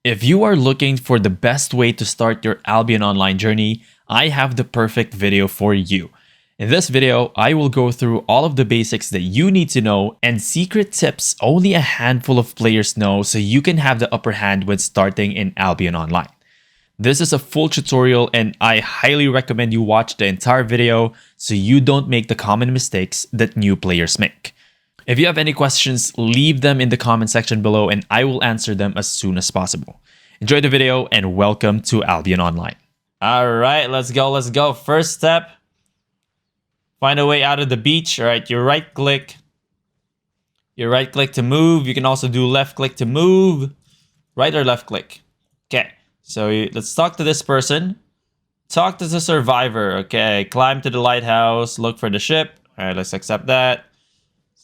If you are looking for the best way to start your Albion Online journey, I have the perfect video for you. In this video, I will go through all of the basics that you need to know and secret tips only a handful of players know so you can have the upper hand when starting in Albion Online. This is a full tutorial and I highly recommend you watch the entire video so you don't make the common mistakes that new players make. If you have any questions, leave them in the comment section below and I will answer them as soon as possible. Enjoy the video and welcome to Albion Online. All right, let's go. First step, find a way out of the beach. All right, you right click to move. You can also do left click to move, right or left click. Okay, so let's talk to this person. Talk to the survivor. Okay, climb to the lighthouse, look for the ship. All right, let's accept that.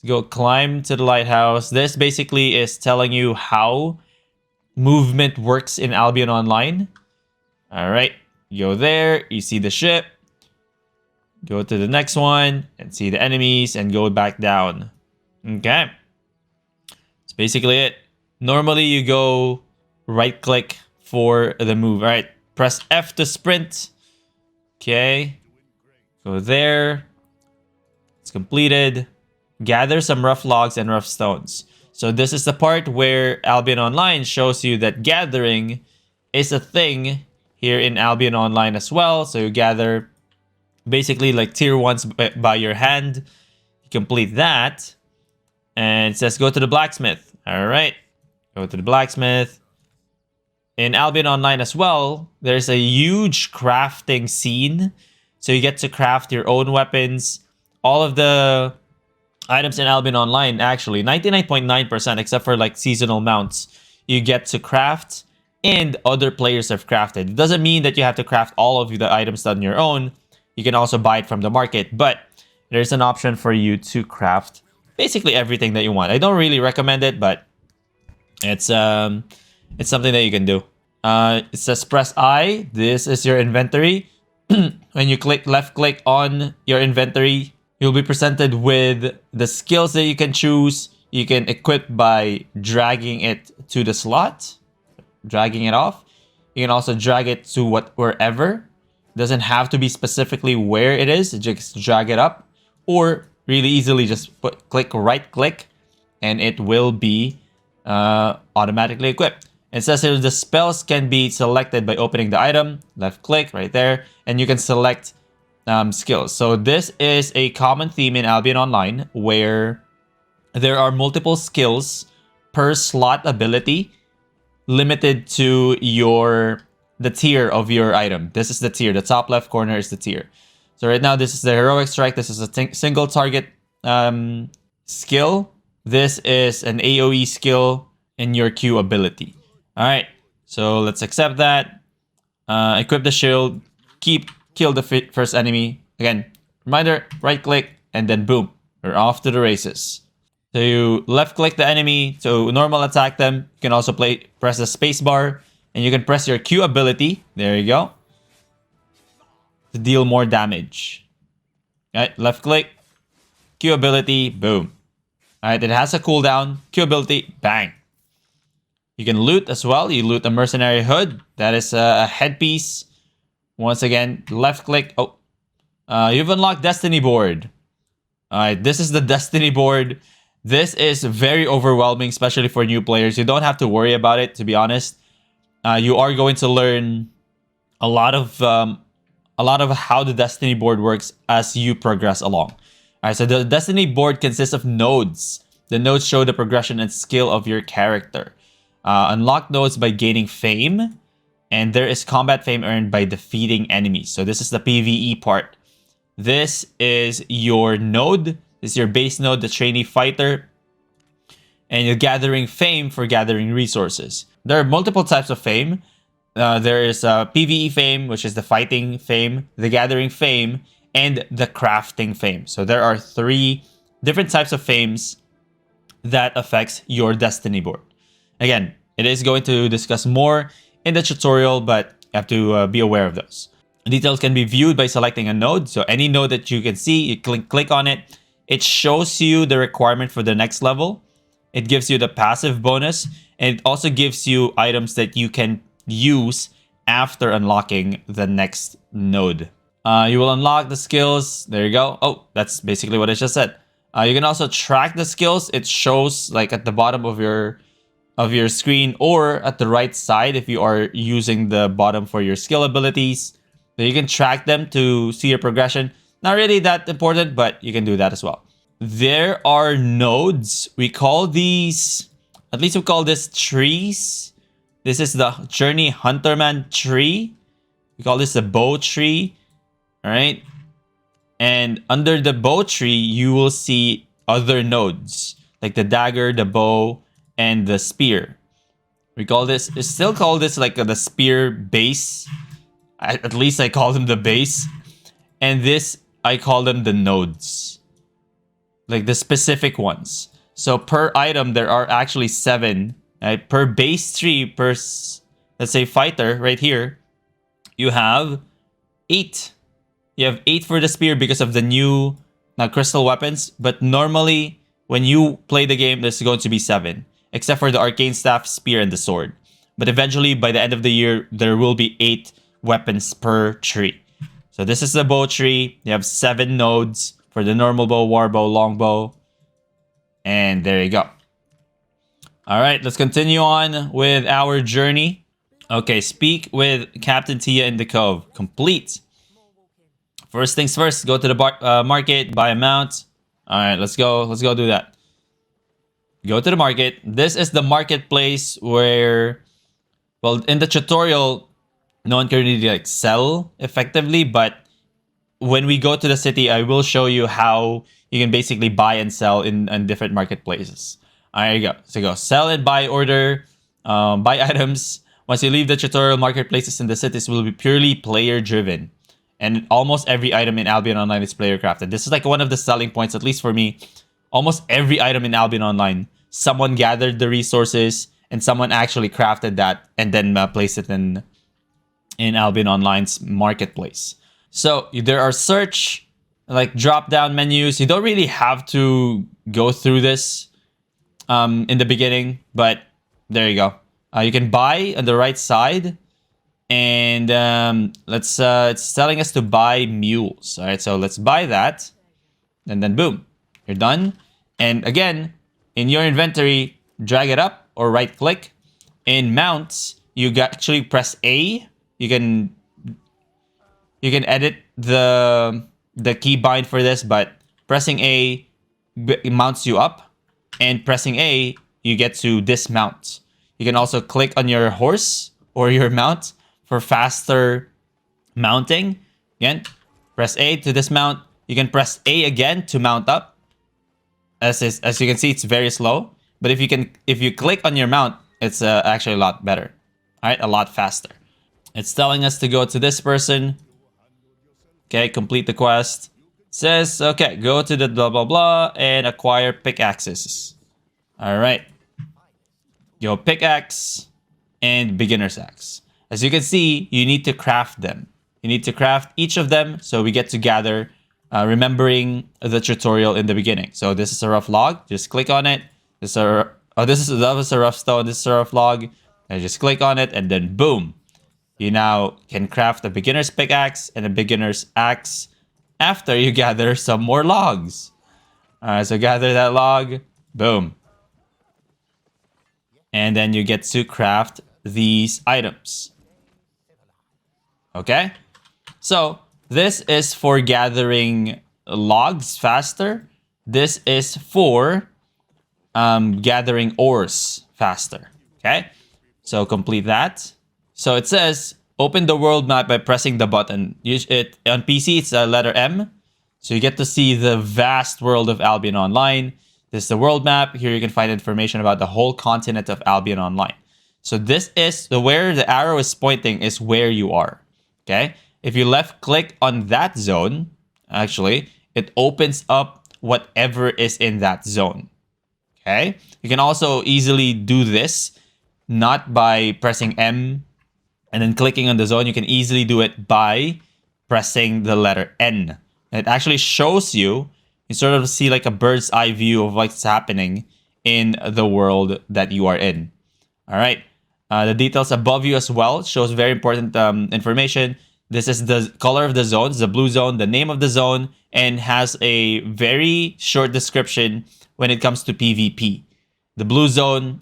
Go climb to the lighthouse. This basically is telling you how movement works in Albion Online. All right, you go there, you see the ship. Go to the next one and see the enemies and go back down. Okay, that's basically it. Normally you go right click for the move. All right, press F to sprint. Okay, go there. It's completed. Gather some rough logs and rough stones. So this is the part where Albion Online shows you that gathering is a thing here in Albion Online as well. So you gather basically like tier 1s by your hand. You complete that. And it says go to the blacksmith. All right. Go to the blacksmith. In Albion Online as well, there's a huge crafting scene. So you get to craft your own weapons. All of the items in Albion Online, actually 99.9% except for like seasonal mounts, you get to craft and other players have crafted. It doesn't mean that you have to craft all of the items on your own. You can also buy it from the market, but there's an option for you to craft basically everything that you want. I don't really recommend it, but it's something that you can do. It says press I. This is your inventory. When you left click on your inventory, you'll be presented with the skills that you can choose. You can equip by dragging it to the slot, dragging it off. You can also drag it to wherever. It doesn't have to be specifically where it is. Just drag it up, or really easily just right click, and it will be automatically equipped. It says here the spells can be selected by opening the item, left click right there, and you can select skills. So this is a common theme in Albion Online where there are multiple skills per slot ability limited to the tier of your item. This is the tier. The top left corner is the tier. So right now this is the heroic strike. This is a single target skill. This is an AoE skill in your Q ability. All right, so let's accept that. Equip the shield. Kill the first enemy. Again, reminder, right click, and then boom, we're off to the races. So you left click the enemy to normal attack them. You can also press the space bar, and you can press your Q ability. There you go. To deal more damage. All right, left click, Q ability, boom. All right, it has a cooldown. Q ability, bang. You can loot as well. You loot a mercenary hood. That is a headpiece. Once again, left click. Oh, you've unlocked Destiny board. All right, this is the Destiny board. This is very overwhelming, especially for new players. You don't have to worry about it, to be honest. You are going to learn a lot of how the Destiny board works as you progress along. All right, so the Destiny board consists of nodes. The nodes show the progression and skill of your character. Unlock nodes by gaining fame. And there is combat fame earned by defeating enemies. So this is the PvE part. This is your node. This is your base node, the trainee fighter. And you're gathering fame for gathering resources. There are multiple types of fame. There is PvE fame, which is the fighting fame, the gathering fame, and the crafting fame. So there are 3 different types of fames that affects your Destiny board. Again, it is going to discuss more in the tutorial, but you have to be aware of those. Details can be viewed by selecting a node. So any node that you can see, you click on it. It shows you the requirement for the next level. It gives you the passive bonus, And it also gives you items that you can use after unlocking the next node. You will unlock the skills. There you go. Oh, that's basically what I just said. You can also track the skills. It shows like at the bottom of your screen or at the right side if you are using the bottom for your skill abilities. So you can track them to see your progression. Not really that important, but you can do that as well. There are nodes. We call these, at least we call this trees. This is the Journey Hunterman tree. We call this the bow tree. All right. And under the bow tree, you will see other nodes like the dagger, the bow, and the spear. We still call this like the spear base. At least I call them the base. And this, I call them the nodes. Like the specific ones. So per item, there are actually 7. Right? Per base tree, let's say fighter right here, you have 8. You have 8 for the spear because of the new crystal weapons. But normally, when you play the game, there's going to be 7. Except for the arcane staff, spear, and the sword. But eventually, by the end of the year, there will be 8 weapons per tree. So this is the bow tree. You have 7 nodes for the normal bow, war bow, long bow. And there you go. All right, let's continue on with our journey. Okay, speak with Captain Tia in the Cove. Complete. First things first, go to the market, buy a mount. All right, let's go. Let's go do that. Go to the market. This is the marketplace where, well, in the tutorial, no one can really like sell effectively, but when we go to the city, I will show you how you can basically buy and sell in different marketplaces. There you go. So go sell and buy order, buy items. Once you leave the tutorial, marketplaces in the cities will be purely player driven. And almost every item in Albion Online is player crafted. This is like one of the selling points, at least for me. Almost every item in Albion Online, someone gathered the resources and someone actually crafted that and then placed it in Albion Online's marketplace. So there are search, like drop-down menus. You don't really have to go through this in the beginning, but there you go. You can buy on the right side. And it's telling us to buy mules. All right, so let's buy that. And then boom, you're done. And again, in your inventory, drag it up or right click. In mounts, you actually press A. You can edit the keybind for this, but pressing A mounts you up. And pressing A, you get to dismount. You can also click on your horse or your mount for faster mounting. Again, press A to dismount. You can press A again to mount up. As you can see, it's very slow. But if you click on your mount, it's actually a lot better. All right, a lot faster. It's telling us to go to this person. Okay, complete the quest. It says, okay, go to the blah blah blah and acquire pickaxes. All right. Go pickaxe and beginner's axe. As you can see, you need to craft them. You need to craft each of them so we get to gather, remembering the tutorial in the beginning. So this is a rough log. Just click on it. That was a rough stone. This is a rough log. And just click on it and then boom. You now can craft a beginner's pickaxe and a beginner's axe after you gather some more logs. All right, so gather that log. Boom. And then you get to craft these items. Okay, so this is for gathering logs faster. This is for gathering ores faster. Okay, so complete that. So it says open the world map by pressing the button. On PC, it's a letter M. So you get to see the vast world of Albion Online. This is the world map. Here you can find information about the whole continent of Albion Online. So this is where the arrow is pointing is where you are. Okay, if you left click on that zone, actually, it opens up whatever is in that zone. Okay, you can also easily do this, not by pressing M and then clicking on the zone. You can easily do it by pressing the letter N. It actually shows you, you sort of see like a bird's eye view of what's happening in the world that you are in. All right. The details above you as well shows very important information. This is the color of the zones, the blue zone, the name of the zone, and has a very short description when it comes to PvP. The blue zone,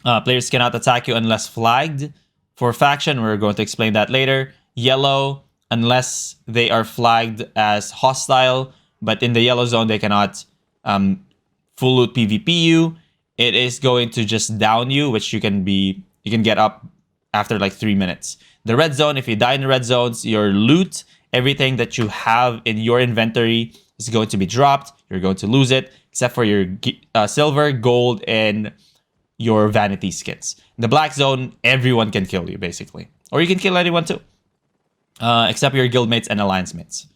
players cannot attack you unless flagged. For faction, we're going to explain that later. Yellow, unless they are flagged as hostile, but in the yellow zone, they cannot full loot PvP you. It is going to just down you, which you can get up after like 3 minutes. The red zone, if you die in the red zones, your loot, everything that you have in your inventory is going to be dropped. You're going to lose it, except for your silver, gold, and your vanity skins. In the black zone, everyone can kill you, basically. Or you can kill anyone too. Except your guildmates and alliance mates.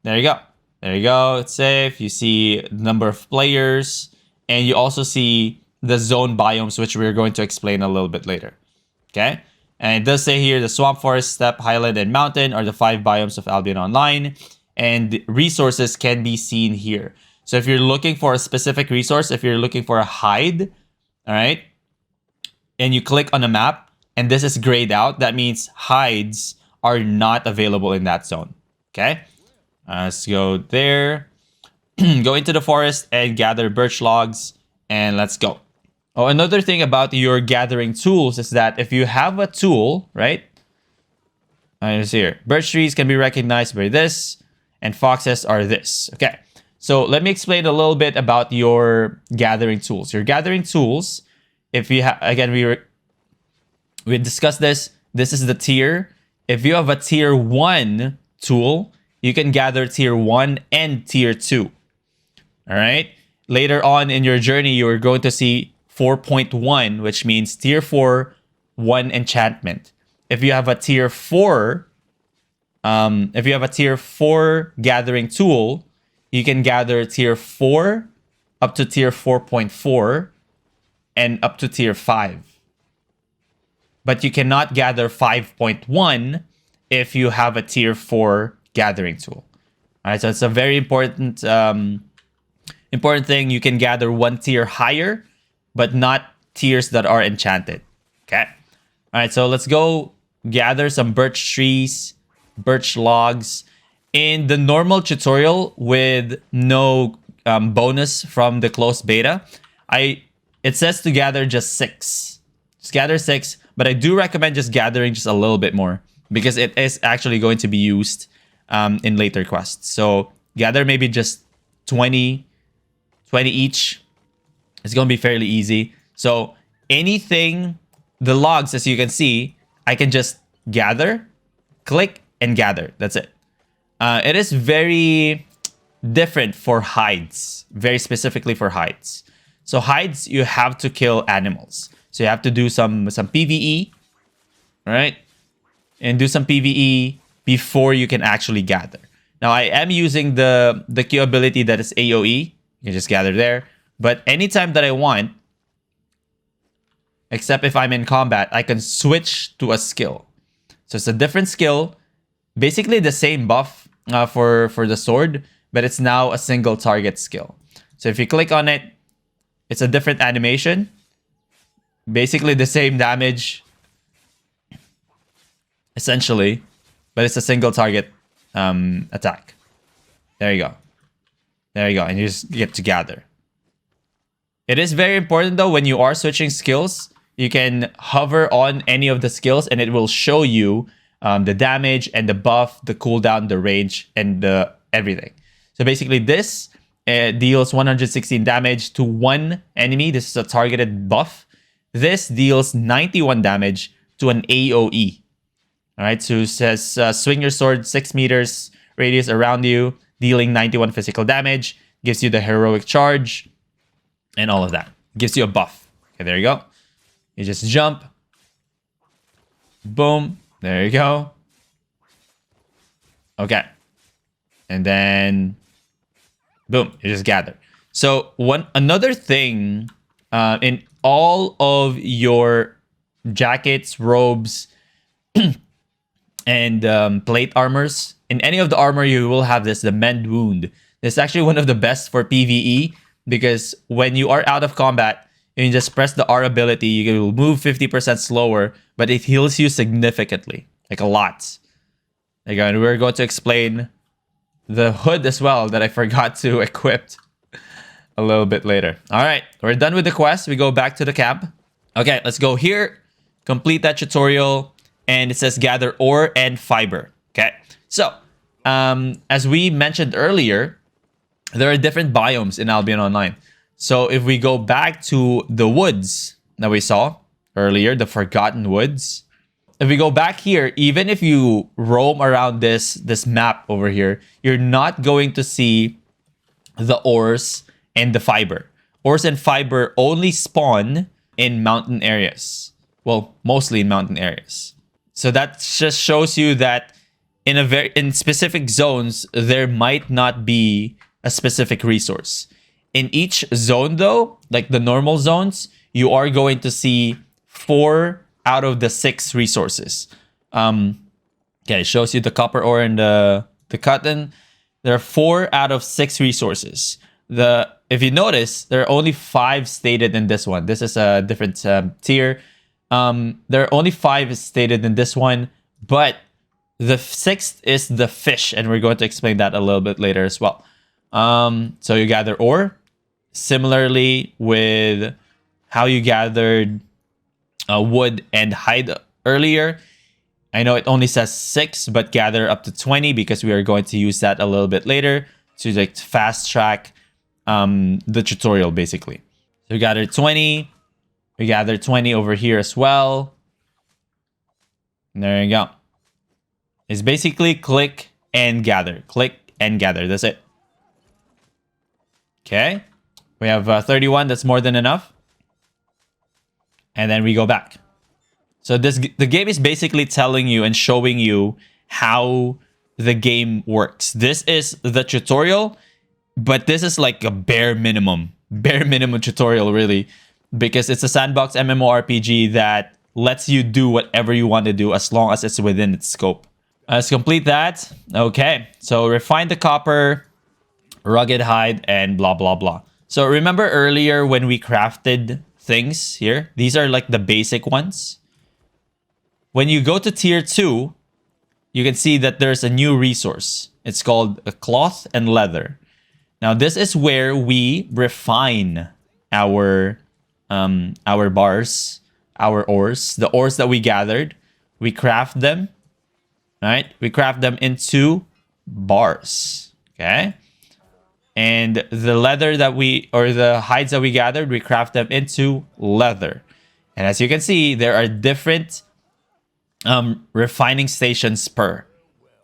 There you go. There you go. It's safe. You see the number of players. And you also see the zone biomes, which we're going to explain a little bit later. Okay? And it does say here, the swamp, forest, steppe, highland, and mountain are the 5 biomes of Albion Online. And resources can be seen here. So if you're looking for a specific resource, if you're looking for a hide, all right, and you click on a map, and this is grayed out, that means hides are not available in that zone. Okay? Let's go there. Go into the forest and gather birch logs, and let's go. Oh, another thing about your gathering tools is that if you have a tool, right? It's here. Birch trees can be recognized by this, and foxes are this. Okay, so let me explain a little bit about your gathering tools. Your gathering tools, if you have, again, we discussed this. This is the tier. If you have a tier 1 tool, you can gather tier 1 and tier 2. All right. Later on in your journey, you're going to see 4.1, which means tier 4, 1 enchantment. If you have a tier 4, gathering tool, you can gather tier 4 up to tier 4.4 and up to tier 5. But you cannot gather 5.1 if you have a tier 4 gathering tool. All right, so it's a very important thing. You can gather 1 tier higher, but not tiers that are enchanted. Okay. All right, so let's go gather some birch trees, birch logs. In the normal tutorial with no bonus from the closed beta, it says to gather just 6. Just gather 6, but I do recommend just gathering just a little bit more because it is actually going to be used in later quests. So gather maybe just 20 each. It's going to be fairly easy. So anything, the logs, as you can see, I can just gather, click, and gather. That's it. It is very different for hides, very specifically for hides. So hides, you have to kill animals. So you have to do some PvE, right? And do some PvE before you can actually gather. Now I am using the Q ability that is AoE. You can just gather there. But anytime that I want, except if I'm in combat, I can switch to a skill. So it's a different skill. Basically the same buff for the sword, but it's now a single target skill. So if you click on it, it's a different animation. Basically the same damage, essentially, but it's a single target attack. There you go. There you go. And you just get to gather. It is very important though, when you are switching skills, you can hover on any of the skills and it will show you the damage and the buff, the cooldown, the range, and the everything. So basically this deals 116 damage to 1 enemy. This is a targeted buff. This deals 91 damage to an AoE. All right, so it says swing your sword 6 meters radius around you, dealing 91 physical damage, gives you the heroic charge, and all of that. Gives you a buff. Okay, there you go. You just jump. Boom. There you go. Okay. And then, boom, you just gather. So another thing in all of your jackets, robes, and plate armors, in any of the armor, you will have the mend wound. This is actually one of the best for PvE because when you are out of combat, You can just press the R ability. You will move 50% slower, but it heals you significantly, like a lot. Again, we're going to explain the hood as well that I forgot to equip a little bit later. All right, we're done with the quest. We go back to the camp. Okay, let's go here, complete that tutorial, and it says gather ore and fiber. Okay, so as we mentioned earlier, there are different biomes in Albion Online. So if we go back to the woods that we saw earlier, the Forgotten Woods, if we go back here, even if you roam around this map over here, you're not going to see the ores and the fiber. Ores and fiber only spawn in mountain areas. Well, mostly in mountain areas. So that just shows you that in specific zones, there might not be a specific resource. In each zone though, like the normal zones, you are going to see 4 out of the 6 resources. Okay, it shows you the copper ore and the cotton. There are 4 out of 6 resources. If you notice, there are only 5 stated in this one. This is a different tier. There are only 5 stated in this one, but the 6th is the fish, and we're going to explain that a little bit later as well. So you gather ore, similarly with how you gathered wood and hide earlier. I know it only says 6, but gather up to 20 because we are going to use that a little bit later to like fast track the tutorial basically. So we gathered 20. We gathered 20 over here as well. And there you go. It's basically click and gather. Click and gather. That's it. Okay. We have 31. That's more than enough. And then we go back. So the game is basically telling you and showing you how the game works. This is the tutorial, but this is like a bare minimum tutorial really, because it's a sandbox MMORPG that lets you do whatever you want to do as long as it's within its scope. Let's complete that. Okay, so refine the copper, rugged hide, and blah, blah, blah. So remember earlier when we crafted things here? These are like the basic ones. When you go to tier 2, you can see that there's a new resource. It's called a cloth and leather. Now this is where we refine our bars, our ores, the ores that we gathered. We craft them, right? We craft them into bars, okay? And the leather that the hides that we gathered, we craft them into leather. And as you can see, there are different refining stations per.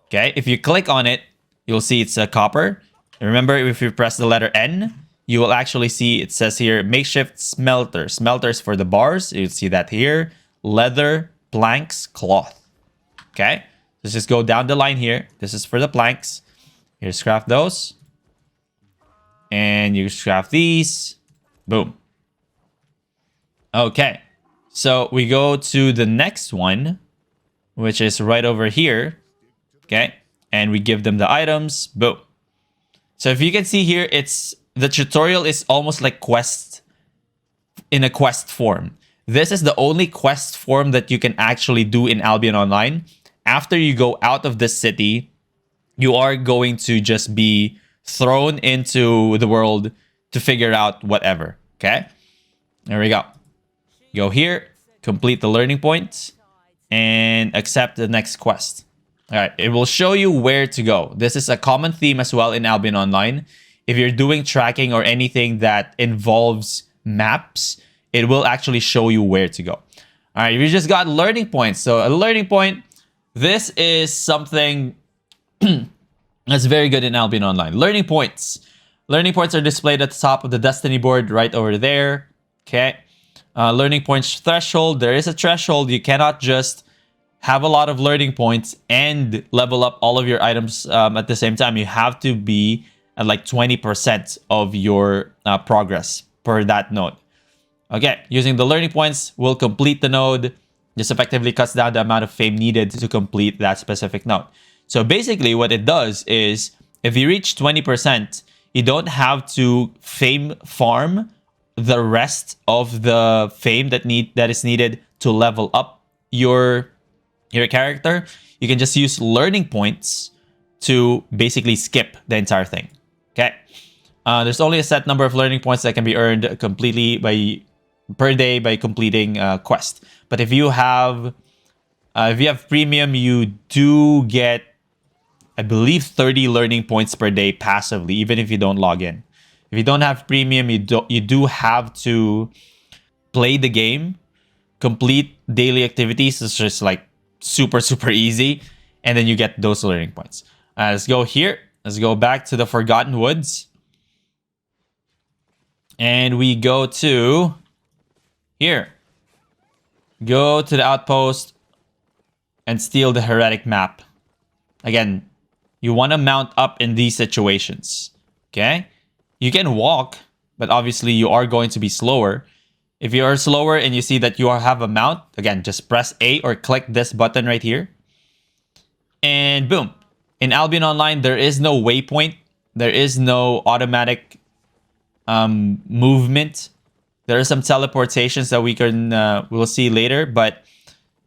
Okay, if you click on it, you'll see it's a copper. And remember, if you press the letter N, you will actually see it says here makeshift smelter. Smelters for the bars. You'll see that here. Leather, planks, cloth. Okay, let's just go down the line here. This is for the planks. Here's craft those. And you craft these. Boom. Okay, so we go to the next one, which is right over here. Okay, and we give them the items. Boom. So if you can see here, the tutorial is almost like in a quest form. This is the only quest form that you can actually do in Albion Online. After you go out of this city, you are going to just be thrown into the world to figure out whatever. Okay, there we go. Go here, complete the learning points, and accept the next quest. All right, it will show you where to go. This is a common theme as well in Albion Online. If you're doing tracking or anything that involves maps, it will actually show you where to go. All right, you just got learning points. So a learning point, this is something that's very good in Albion Online. Learning points. Learning points are displayed at the top of the Destiny board right over there. Okay. Learning points threshold. There is a threshold. You cannot just have a lot of learning points and level up all of your items at the same time. You have to be at like 20% of your progress per that node. Okay, using the learning points will complete the node. This effectively cuts down the amount of fame needed to complete that specific node. So basically what it does is if you reach 20%, you don't have to fame farm the rest of the fame that is needed to level up your character, you can just use learning points to basically skip the entire thing. Okay. There's only a set number of learning points that can be earned completely per day by completing a quest. But if you have premium, you do get, I believe, 30 learning points per day passively, even if you don't log in. If you don't have premium, you do have to play the game, complete daily activities. It's just like super easy, and then you get those learning points. Let's go here. Let's go back to the Forgotten Woods, and we go to here. Go to the outpost and steal the heretic map. Again, you want to mount up in these situations. Okay, you can walk, but obviously you are going to be slower. If you are slower and you see that you have a mount, again, just press A or click this button right here. And boom. In Albion Online, there is no waypoint. There is no automatic movement. There are some teleportations that we'll see later, but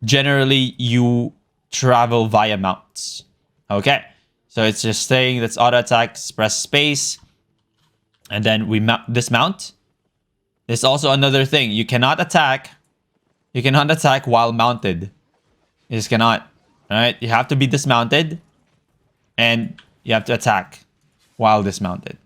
generally you travel via mounts. Okay. So it's just saying that's auto attack, press space, and then we dismount. There's also another thing. You cannot attack while mounted. You just cannot. All right? You have to be dismounted, and you have to attack while dismounted.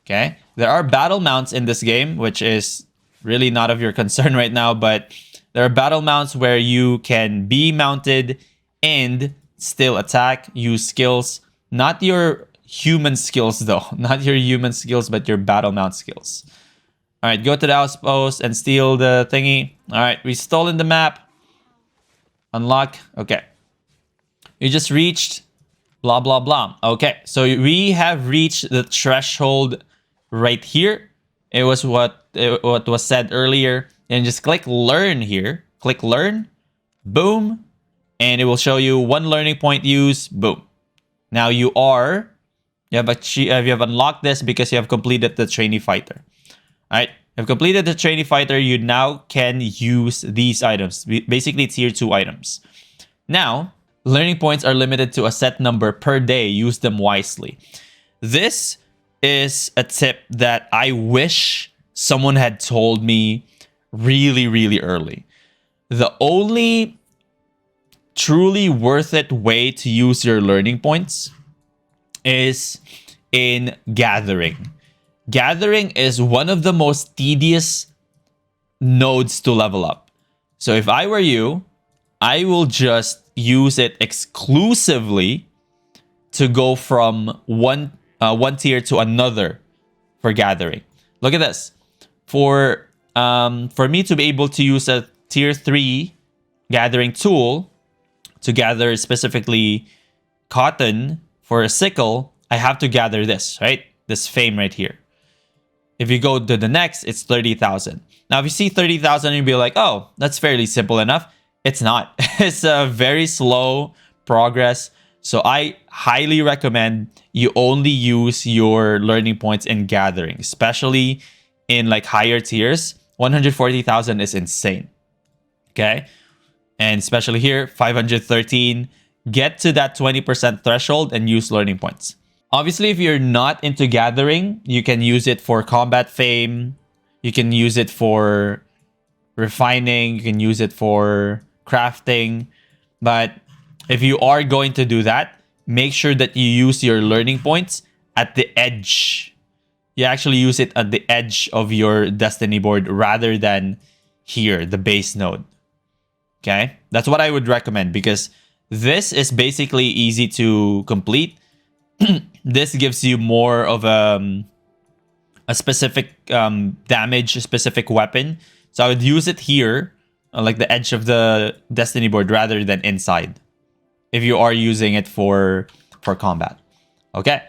Okay? There are battle mounts in this game, which is really not of your concern right now, but there are battle mounts where you can be mounted and still attack, use skills. Not your human skills, though. Not your human skills, but your battle mount skills. All right, go to the outpost and steal the thingy. All right, we stolen the map. Unlock. Okay. You just reached blah, blah, blah. Okay, so we have reached the threshold right here. It was what was said earlier. And just click learn here. Click learn. Boom. And it will show you 1 learning point use. Boom. Now you have unlocked this because you have completed the trainee fighter. All right, you've completed the trainee fighter. You now can use these items, basically tier 2 items. Now, learning points are limited to a set number per day. Use them wisely. This is a tip that I wish someone had told me really early. The only truly worth it way to use your learning points is in gathering. Gathering is one of the most tedious nodes to level up. So if I were you, I will just use it exclusively to go from one tier to another for gathering. Look at this. For me to be able to use a tier 3 gathering tool to gather specifically cotton for a sickle, I have to gather this, right? This fame right here. If you go to the next, it's 30,000. Now, if you see 30,000, you'll be like, oh, that's fairly simple enough. It's not. It's a very slow progress. So I highly recommend you only use your learning points in gathering, especially in like higher tiers. 140,000 is insane. Okay. And especially here, 513. Get to that 20% threshold and use learning points. Obviously, if you're not into gathering, you can use it for combat fame. You can use it for refining. You can use it for crafting. But if you are going to do that, make sure that you use your learning points at the edge. You actually use it at the edge of your destiny board rather than here, the base node. Okay? That's what I would recommend because this is basically easy to complete. This gives you more of a specific damage, a specific weapon. So I would use it here, like the edge of the destiny board rather than inside, if you are using it for combat. Okay,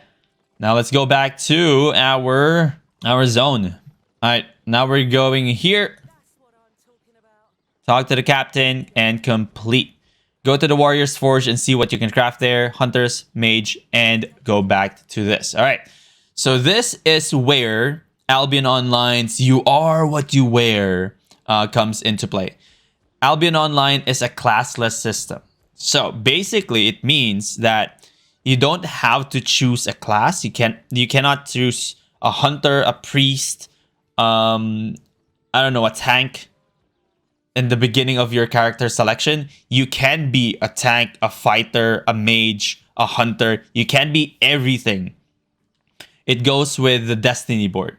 now let's go back to our zone. All right, now we're going here. Talk to the captain and complete. Go to the Warrior's Forge and see what you can craft there. Hunters, Mage, and go back to this. All right. So this is where Albion Online's "You Are What You Wear" comes into play. Albion Online is a classless system. So basically, it means that you don't have to choose a class. You cannot choose a hunter, a priest, I don't know, a tank in the beginning of your character selection. You can be a tank, a fighter, a mage, a hunter. You can be everything. It goes with the destiny board.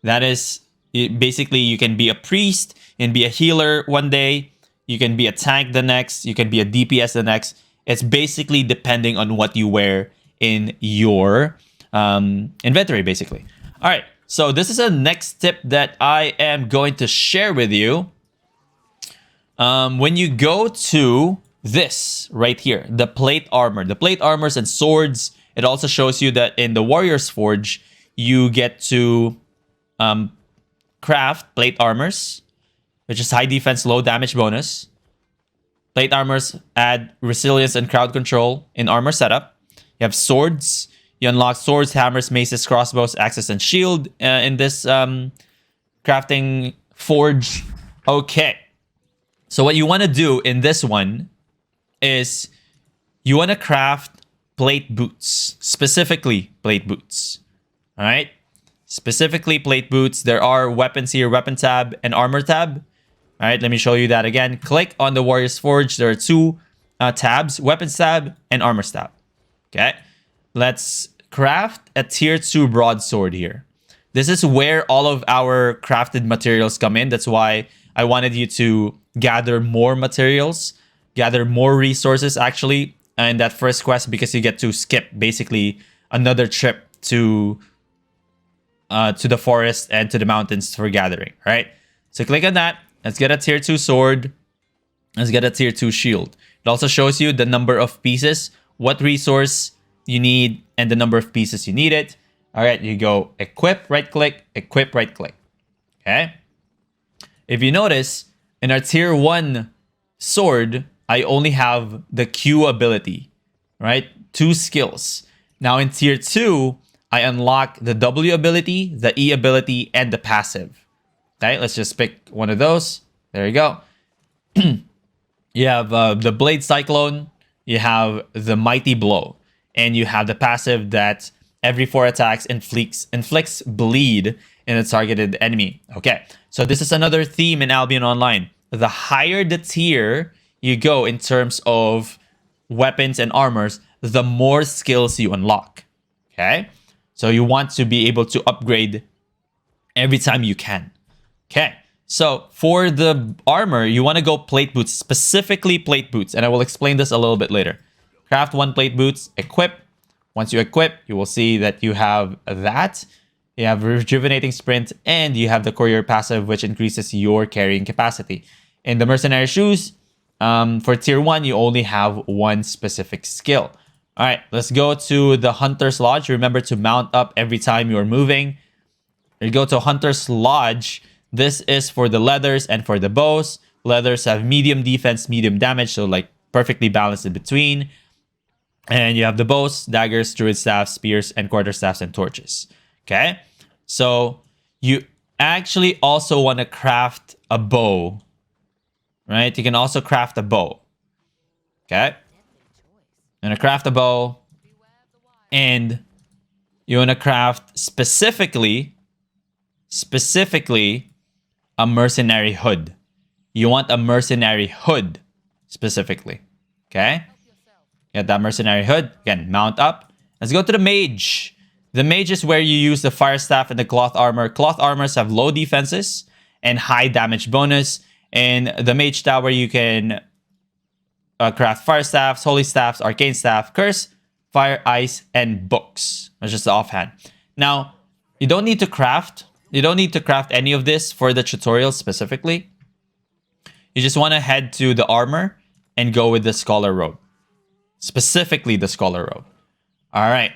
That is, basically, you can be a priest, you can be a healer one day, you can be a tank the next, you can be a DPS the next. It's basically depending on what you wear in your inventory, basically. All right, so this is a next tip that I am going to share with you. When you go to this right here, the plate armors and swords, it also shows you that in the Warrior's Forge, you get to craft plate armors, which is high defense, low damage bonus. Plate armors add resilience and crowd control in armor setup. You have swords. You unlock swords, hammers, maces, crossbows, axes, and shield in this crafting forge. Okay. So what you want to do in this one is you want to craft plate boots, specifically plate boots. All right. Specifically plate boots. There are weapons here, weapon tab and armor tab. All right, let me show you that again. Click on the Warrior's Forge. There are two tabs, weapons tab and armor tab. Okay, let's craft a tier 2 broadsword here. This is where all of our crafted materials come in. That's why I wanted you to gather more materials, gather more resources actually in that first quest, because you get to skip basically another trip to the forest and to the mountains for gathering. All right, so click on that. Let's get a tier 2 sword. Let's get a tier 2 shield. It also shows you the number of pieces, what resource you need, and the number of pieces you need it. All right, you go equip, right click, equip, right click. Okay. If you notice, in our tier 1 sword, I only have the Q ability, right? 2 skills. Now in tier 2, I unlock the W ability, the E ability, and the passive. Okay, let's just pick one of those. There you go. You have the Blade Cyclone, you have the Mighty Blow, and you have the passive that every 4 attacks inflicts bleed in a targeted enemy. Okay, so this is another theme in Albion Online. The higher the tier you go in terms of weapons and armors, the more skills you unlock. Okay, so you want to be able to upgrade every time you can. Okay, so for the armor, you want to go plate boots, specifically plate boots, and I will explain this a little bit later. Craft 1 plate boots, equip. Once you equip, you will see that you have that. You have rejuvenating sprint, and you have the courier passive, which increases your carrying capacity. In the mercenary shoes, for tier 1, you only have 1 specific skill. All right, let's go to the Hunter's Lodge. Remember to mount up every time you're moving. You go to Hunter's Lodge. This is for the leathers and for the bows. Leathers have medium defense, medium damage, so like perfectly balanced in between. And you have the bows, daggers, druid staffs, spears, and quarterstaffs and torches. Okay, so you actually also want to craft a bow, right? You can also craft a bow. Okay, you want to craft a bow, and you want to craft specifically a mercenary hood. You want a mercenary hood specifically. Okay, get that mercenary hood. Again, mount up. Let's go to the mage. The mage is where you use the fire staff and the cloth armor. Cloth armors have low defenses and high damage bonus. In the mage tower, you can craft fire staffs, holy staffs, arcane staff, curse, fire, ice, and books. That's just the offhand. Now, you don't need to craft any of this for the tutorial specifically. You just want to head to the armor and go with the scholar robe. Specifically the scholar robe. All right.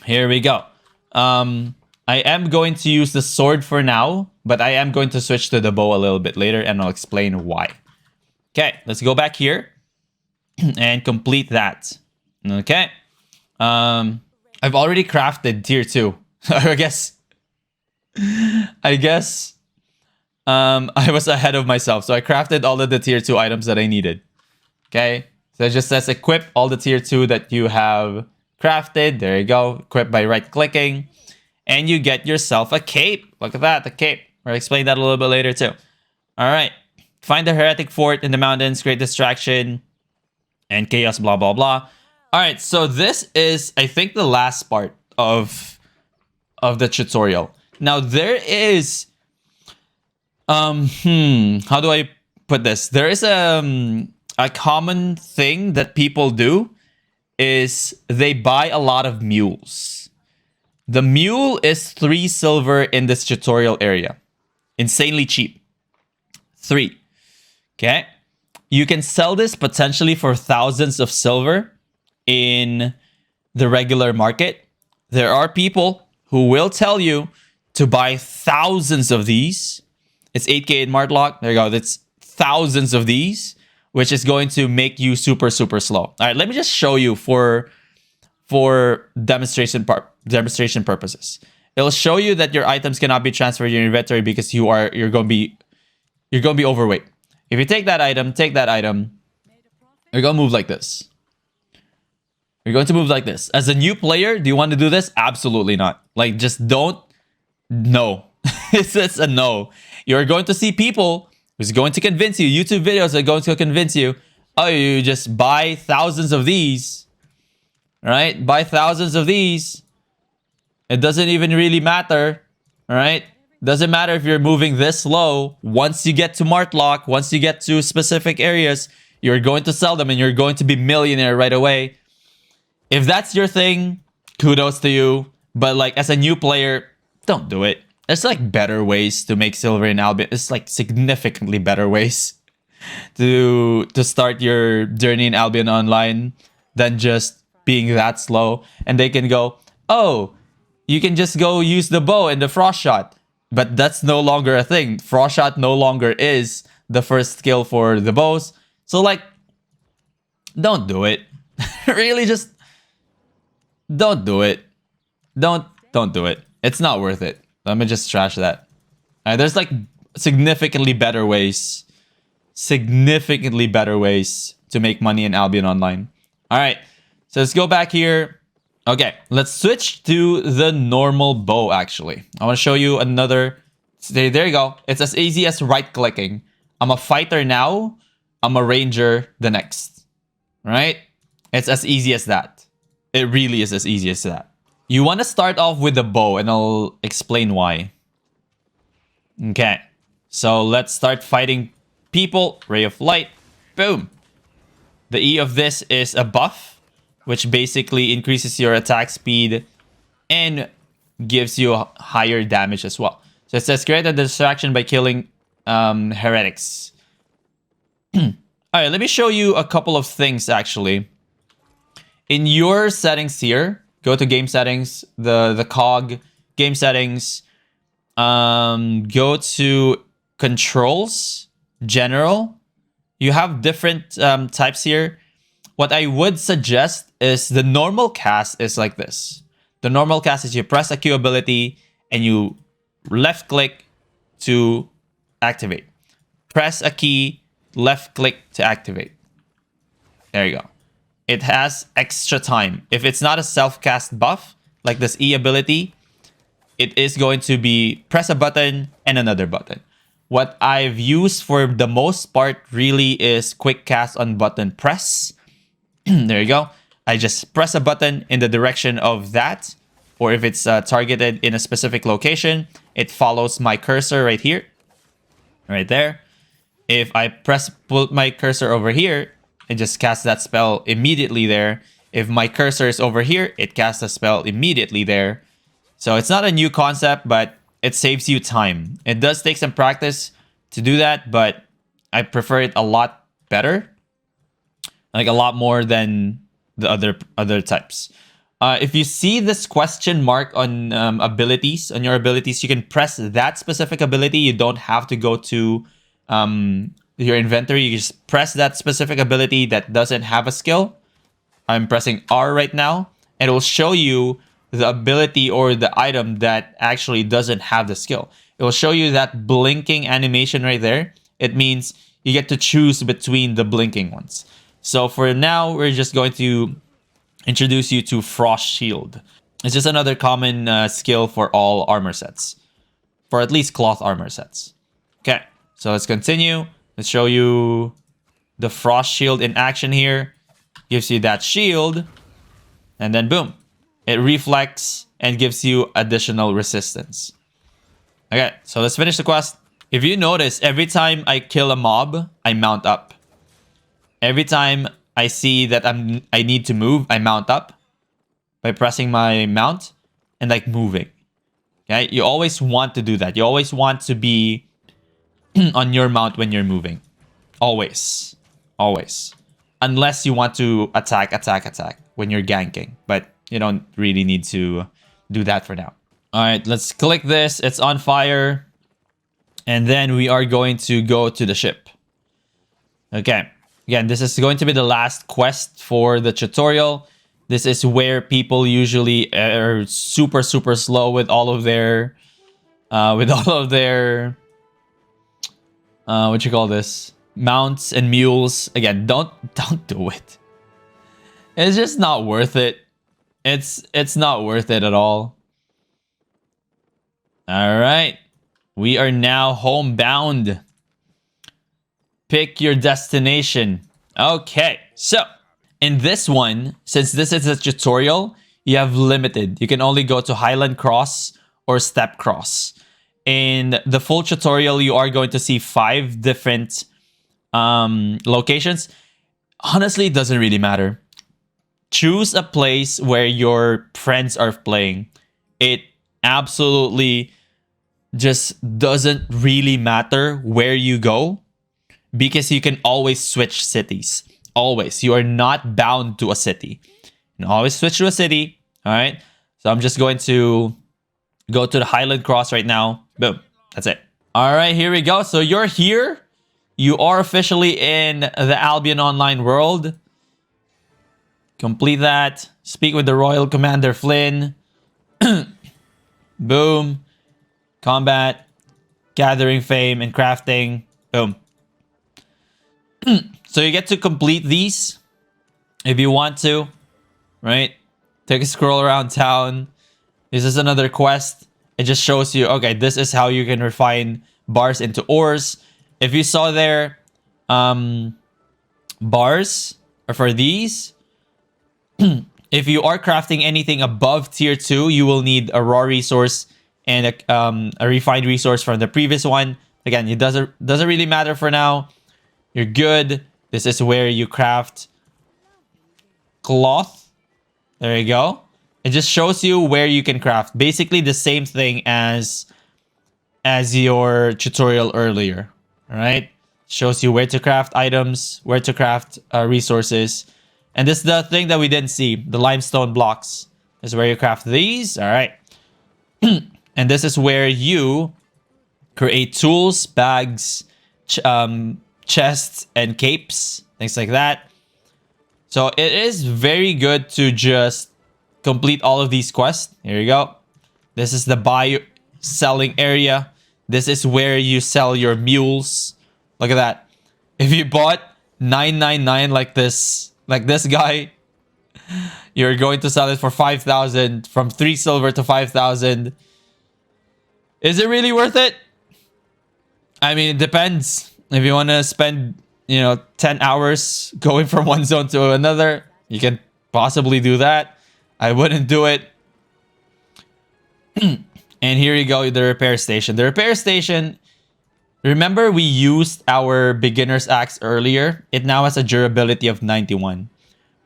Here we go. I am going to use the sword for now, but I am going to switch to the bow a little bit later, and I'll explain why. Okay, let's go back here and complete that. Okay. I've already crafted tier 2. I guess I guess I was ahead of myself. So I crafted all of the tier 2 items that I needed. Okay. So it just says equip all the tier 2 that you have crafted. There you go. Equip by right clicking. And you get yourself a cape. Look at that, the cape. I'll explain that a little bit later too. All right. Find the heretic fort in the mountains, create distraction, and chaos, blah, blah, blah. All right. So this is, I think, the last part of the tutorial. Now there is, how do I put this? There is a common thing that people do is they buy a lot of mules. The mule is 3 silver in this tutorial area. Insanely cheap. 3. Okay. You can sell this potentially for thousands of silver in the regular market. There are people who will tell you to buy thousands of these. It's 8k in Martlock. There you go. That's thousands of these, which is going to make you super, super slow. All right, let me just show you for demonstration purposes. It'll show you that your items cannot be transferred to your inventory because you're going to be overweight. If you take that item, you're going to move like this. You're going to move like this. As a new player, do you want to do this? Absolutely not. Like, just don't. No. It's a no. You're going to see people who's going to convince you. YouTube videos are going to convince you. Oh, you just buy thousands of these. Right? Buy thousands of these. It doesn't even really matter. All right? Doesn't matter if you're moving this slow. Once you get to Martlock, once you get to specific areas, you're going to sell them and you're going to be millionaire right away. If that's your thing, kudos to you. But like as a new player, don't do it. There's like better ways to make silver in Albion. It's like significantly better ways to start your journey in Albion Online than just being that slow. And they can go, oh, you can just go use the bow and the frost shot. But that's no longer a thing. Frost shot no longer is the first skill for the bows. So like, don't do it. Really, just don't do it. Don't do it. It's not worth it. Let me just trash that. There's like significantly better ways to make money in Albion Online. All right, so let's go back here. Okay, let's switch to the normal bow. Actually, I want to show you another. There you go. It's as easy as right clicking. I'm a fighter now. I'm a ranger the next. Right? It's as easy as that. It really is as easy as that. You want to start off with the bow, and I'll explain why. Okay, so let's start fighting people. Ray of light. Boom. The E of this is a buff, which basically increases your attack speed and gives you higher damage as well. So it says create a distraction by killing heretics. All right, let me show you a couple of things actually. In your settings here, go to game settings, the cog, game settings, go to controls, general. You have different types here. What I would suggest is the normal cast is like this. The normal cast is you press a Q ability and you left click to activate. Press a key, left click to activate. There you go. It has extra time. If it's not a self-cast buff, like this E ability, it is going to be press a button and another button. What I've used for the most part really is quick cast on button press. There you go. I just press a button in the direction of that, or if it's targeted in a specific location, it follows my cursor right here, right there. If I put my cursor over here, it just casts that spell immediately there. If my cursor is over here, it casts a spell immediately there. So it's not a new concept, but it saves you time. It does take some practice to do that, but I prefer it a lot better. Like a lot more than the other types. If you see this question mark on abilities, on your abilities, you can press that specific ability. You don't have to go to your inventory. You just press that specific ability that doesn't have a skill. I'm pressing R right now, and it will show you the ability or the item that actually doesn't have the skill. It will show you that blinking animation right there. It means you get to choose between the blinking ones. So for now, we're just going to introduce you to Frost Shield. It's just another common skill for all armor sets, for at least cloth armor sets. Okay, so let's continue. Let's show you the Frost Shield in action here. Gives you that shield, and then boom, it reflects and gives you additional resistance. Okay, so let's finish the quest. If you notice, every time I kill a mob, I mount up. Every time I see that I need to move, I mount up by pressing my mount and like moving. Okay, you always want to do that. You always want to be on your mount when you're moving. Always. Always. Unless you want to attack when you're ganking. But you don't really need to do that for now. All right, let's click this. It's on fire. And then we are going to go to the ship. Okay. Again, this is going to be the last quest for the tutorial. This is where people usually are super slow with all of their what you call this, mounts and mules. Again, don't do it. It's just not worth it. It's not worth it at all. All right, we are now homebound. Pick your destination. Okay, so in this one, since this is a tutorial, you have limited. You can only go to Highland Cross or Step Cross. In the full tutorial, you are going to see 5 different locations. Honestly, it doesn't really matter. Choose a place where your friends are playing. It absolutely just doesn't really matter where you go, because you can always switch cities. Always. You are not bound to a city. You can always switch to a city. All right. So I'm just going to go to the Highland Cross right now. Boom. That's it. All right, here we go. So you're here. You are officially in the Albion Online world. Complete that. Speak with the Royal Commander Flynn. Boom. Combat. Gathering fame and crafting. Boom. So you get to complete these if you want to, right? Take a scroll around town. This is another quest. It just shows you, okay, this is how you can refine bars into ores. If you saw there, bars are for these. If you are crafting anything above tier 2, you will need a raw resource and a refined resource from the previous one. Again, it doesn't really matter for now. You're good. This is where you craft cloth. There you go. It just shows you where you can craft. Basically the same thing as your tutorial earlier. All right. Shows you where to craft items, where to craft resources. And this is the thing that we didn't see. The limestone blocks. This is where you craft these. All right. And this is where you create tools, bags, chests, and capes. Things like that. So it is very good to just complete all of these quests. Here you go. This is the buy selling area. This is where you sell your mules. Look at that. If you bought 999 like this guy, you're going to sell it for 5,000, from 3 silver to 5,000. Is it really worth it? I mean, it depends. If you want to spend, 10 hours going from one zone to another, you can possibly do that. I wouldn't do it. And here you go, the repair station. The repair station, remember we used our beginner's axe earlier? It now has a durability of 91.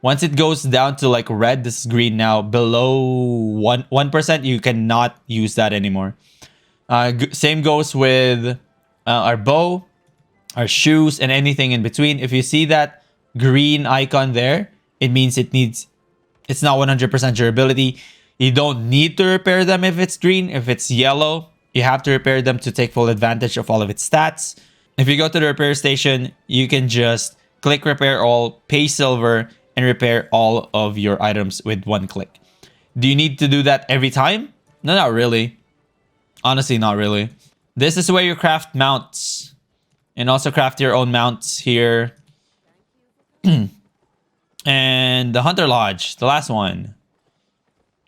Once it goes down to like red, this is green now, below 1%, you cannot use that anymore. Same goes with our bow, our shoes, and anything in between. If you see that green icon there, it means it's not 100% durability. You don't need to repair them if it's green. If it's yellow, you have to repair them to take full advantage of all of its stats. If you go to the repair station, you can just click repair all, pay silver, and repair all of your items with one click. Do you need to do that every time? No, not really. Honestly, not really. This is where you craft mounts. And also craft your own mounts here. And the Hunter Lodge, the last one.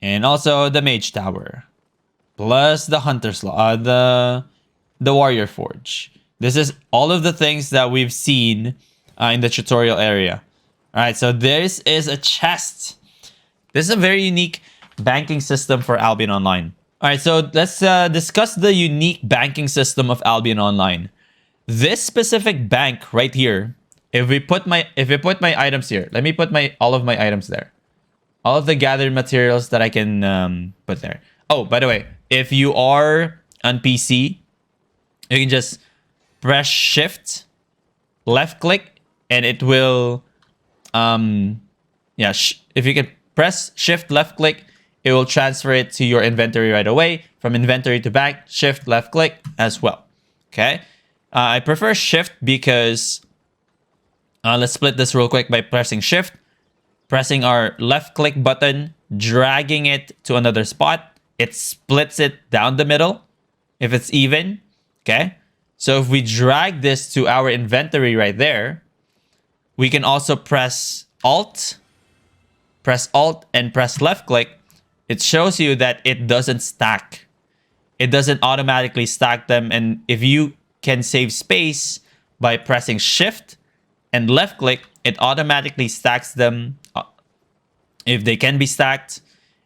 And also the Mage Tower. Plus the the Warrior Forge. This is all of the things that we've seen in the tutorial area. All right, so this is a chest. This is a very unique banking system for Albion Online. All right, so let's discuss the unique banking system of Albion Online. This specific bank right here, if we put my items here, let me put all of my items there. All of the gathered materials that I can put there. Oh, by the way, if you are on PC, you can just press Shift, left click, and it will, if you can press Shift, left click, it will transfer it to your inventory right away. From inventory to bank, Shift, left click as well. Okay. I prefer Shift because, let's split this real quick by pressing Shift, pressing our left click button, dragging it to another spot. It splits it down the middle if it's even. Okay. So if we drag this to our inventory right there, we can also press Alt, and press left click. It shows you that it doesn't stack. It doesn't automatically stack them. And if you can save space by pressing Shift and left click, it automatically stacks them if they can be stacked,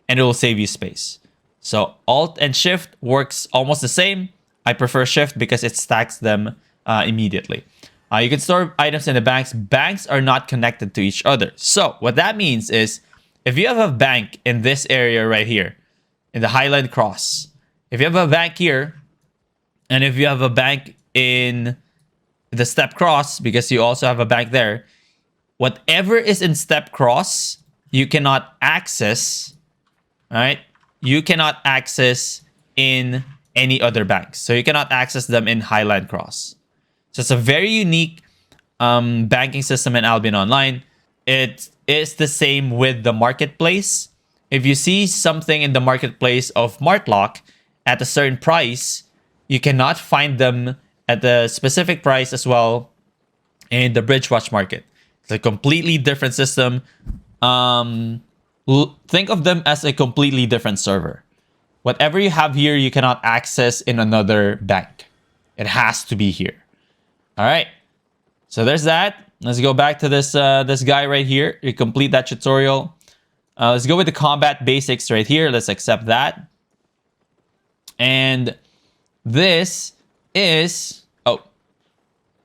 and it will save you space. So Alt and Shift works almost the same. I prefer Shift because it stacks them immediately. You can store items in the banks. Banks are not connected to each other. So what that means is if you have a bank in this area right here, in the Highland Cross, if you have a bank here, and if you have a bank in the Step Cross, because you also have a bank there, whatever is in Step Cross, you cannot access, all right? You cannot access in any other banks. So you cannot access them in Highland Cross. So it's a very unique banking system in Albion Online. It is the same with the marketplace. If you see something in the marketplace of Martlock at a certain price, you cannot find them at the specific price as well in the Bridgewatch market. It's a completely different system. Think of them as a completely different server. Whatever you have here, you cannot access in another bank. It has to be here. All right. So there's that. Let's go back to this guy right here. You complete that tutorial. Let's go with the combat basics right here. Let's accept that. And this is,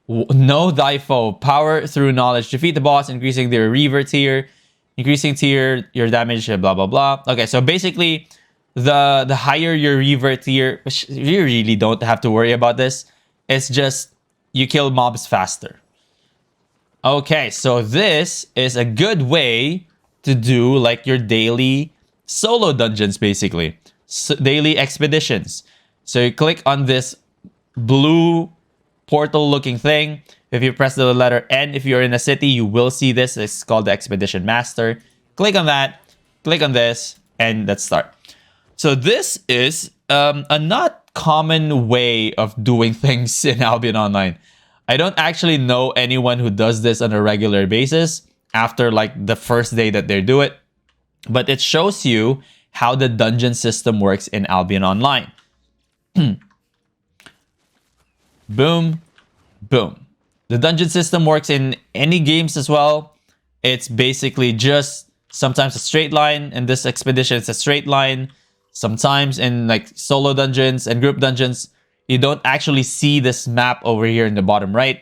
know thy foe. Power through knowledge. Defeat the boss, increasing their reaver tier. Increasing tier, your damage, blah, blah, blah. Okay, so basically, the higher your reaver tier, which you really don't have to worry about this. It's just, you kill mobs faster. Okay, so this is a good way to do like your daily solo dungeons, basically. So, daily expeditions. So you click on this blue portal looking thing. If you press the letter N, if you're in a city, you will see this. It's called the Expedition Master. Click on that, click on this, and let's start. So this is a not common way of doing things in Albion Online. I don't actually know anyone who does this on a regular basis after like the first day that they do it. But it shows you how the dungeon system works in Albion Online. Boom, boom. The dungeon system works in any games as well. It's basically just sometimes a straight line. In this expedition, it's a straight line. Sometimes in like solo dungeons and group dungeons, you don't actually see this map over here in the bottom right.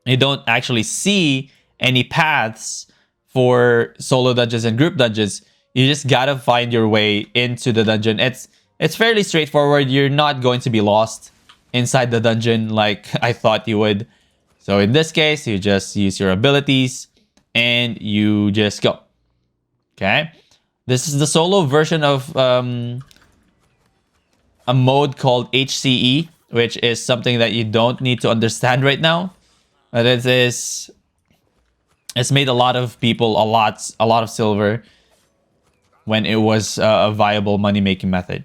You don't actually see any paths for solo dungeons and group dungeons. You just gotta find your way into the dungeon. It's fairly straightforward. You're not going to be lost inside the dungeon like I thought you would. So in this case, you just use your abilities and you just go. Okay. This is the solo version of a mode called HCE, which is something that you don't need to understand right now. But it's made a lot of people a lot of silver. when it was a viable money-making method.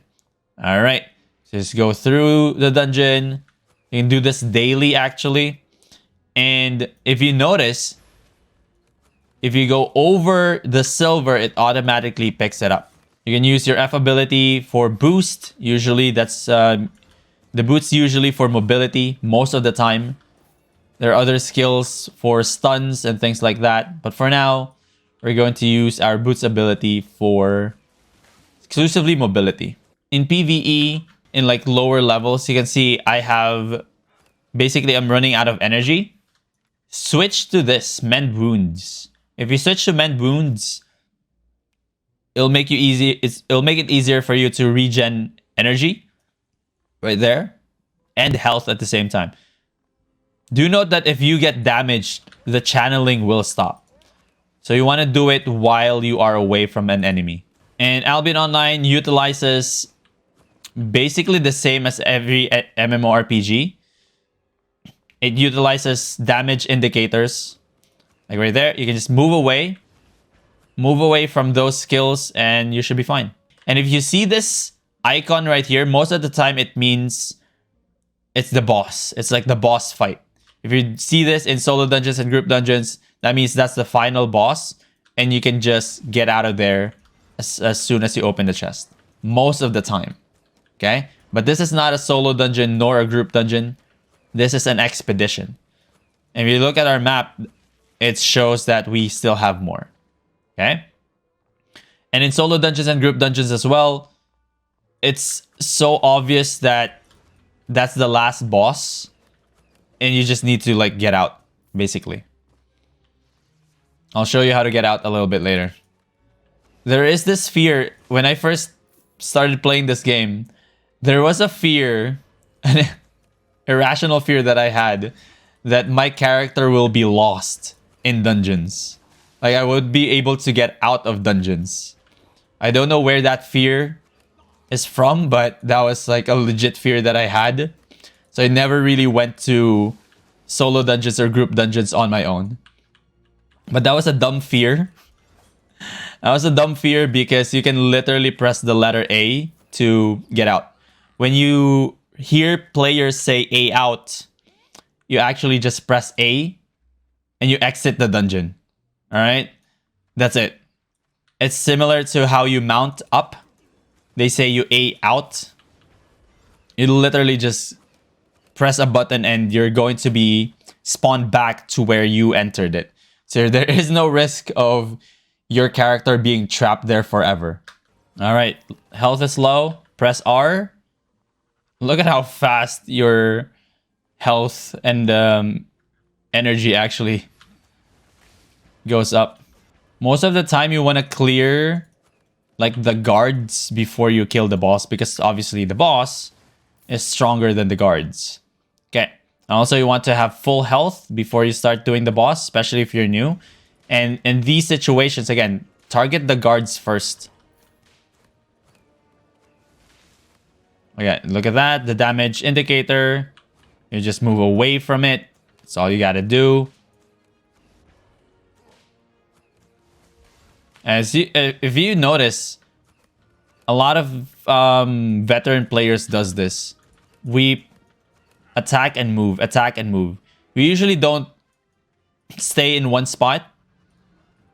All right, just go through the dungeon. You can do this daily, actually. And if you notice, if you go over the silver, it automatically picks it up. You can use your F ability for boost. Usually that's the boost's usually for mobility most of the time. There are other skills for stuns and things like that. But for now, we're going to use our boost ability for exclusively mobility. In PvE, in like lower levels, you can see I have... Basically, I'm running out of energy. Switch to this, Mend Wounds. If you switch to Mend Wounds, it'll make it easier for you to regen energy right there and health at the same time. Do note that if you get damaged, the channeling will stop. So you want to do it while you are away from an enemy. And Albion Online utilizes basically the same as every MMORPG. It utilizes damage indicators. Like right there, you can just move away from those skills and you should be fine. And if you see this icon right here, most of the time it means it's the boss. It's like the boss fight. If you see this in solo dungeons and group dungeons, that means that's the final boss and you can just get out of there as soon as you open the chest. Most of the time. Okay? But this is not a solo dungeon nor a group dungeon. This is an expedition. And if you look at our map, it shows that we still have more. Okay? And in solo dungeons and group dungeons as well, it's so obvious that that's the last boss. And you just need to like get out, basically. I'll show you how to get out a little bit later. There is this fear. When I first started playing this game, there was a fear... irrational fear that I had that my character will be lost in dungeons. Like I would be able to get out of dungeons. I don't know where that fear is from, but that was like a legit fear that I had. So I never really went to solo dungeons or group dungeons on my own. But that was a dumb fear. That was a dumb fear because you can literally press the letter A to get out. When you hear players say A out, you actually just press A and you exit the dungeon. All right? That's it. It's similar to how you mount up. They say you A out. You literally just press a button and you're going to be spawned back to where you entered it. So there is no risk of your character being trapped there forever. All right. Health is low. Press R. Look at how fast your health and energy actually goes up. Most of the time you want to clear like the guards before you kill the boss because obviously the boss is stronger than the guards. Okay. Also, you want to have full health before you start doing the boss, especially if you're new. And in these situations, again, target the guards first. Okay, look at that. The damage indicator. You just move away from it. That's all you gotta do. If you notice, a lot of veteran players does this. We attack and move, attack and move. We usually don't stay in one spot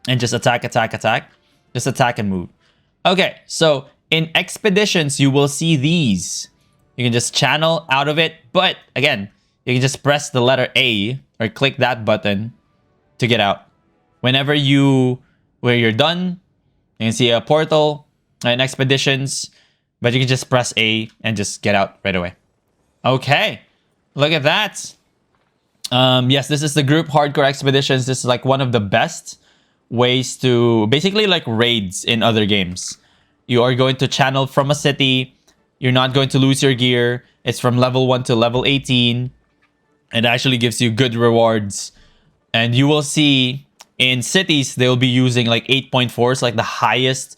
and just attack, attack, attack. Just attack and move. Okay, so in expeditions, you will see these. You can just channel out of it. But again, you can just press the letter A or click that button to get out. Where you're done, you can see a portal in expeditions. But you can just press A and just get out right away. Okay, look at that. Yes, this is the group hardcore expeditions. This is like one of the best ways to basically like raids in other games. You are going to channel from a city. You're not going to lose your gear. It's from level 1 to level 18. It actually gives you good rewards. And you will see in cities, they'll be using like 8.4s, like the highest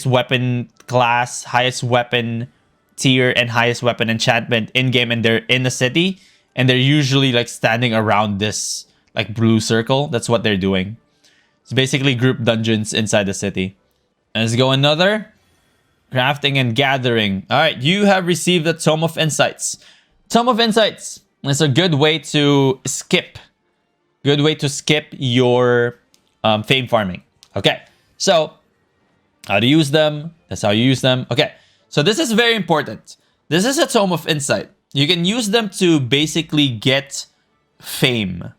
weapon class, highest weapon tier, and highest weapon enchantment in-game. And they're in the city. And they're usually like standing around this like blue circle. That's what they're doing. It's basically group dungeons inside the city. Let's go another. Crafting and gathering. All right, you have received the Tome of Insights. Tome of Insights is a good way to skip. Good way to skip your fame farming. Okay, so how to use them. That's how you use them. Okay, so this is very important. This is a Tome of Insight. You can use them to basically get fame.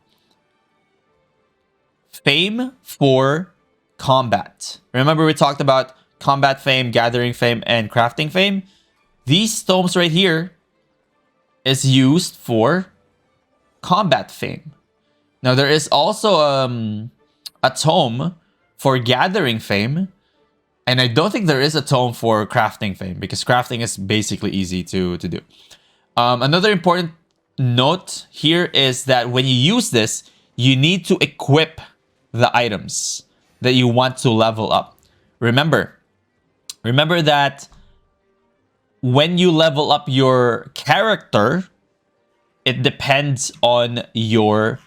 Fame for combat. Remember we talked about combat fame, gathering fame, and crafting fame. These tomes right here is used for combat fame. Now there is also a tome for gathering fame, and I don't think there is a tome for crafting fame because crafting is basically easy to do. Another important note here is that when you use this, you need to equip the items that you want to level up. Remember that when you level up your character, it depends on your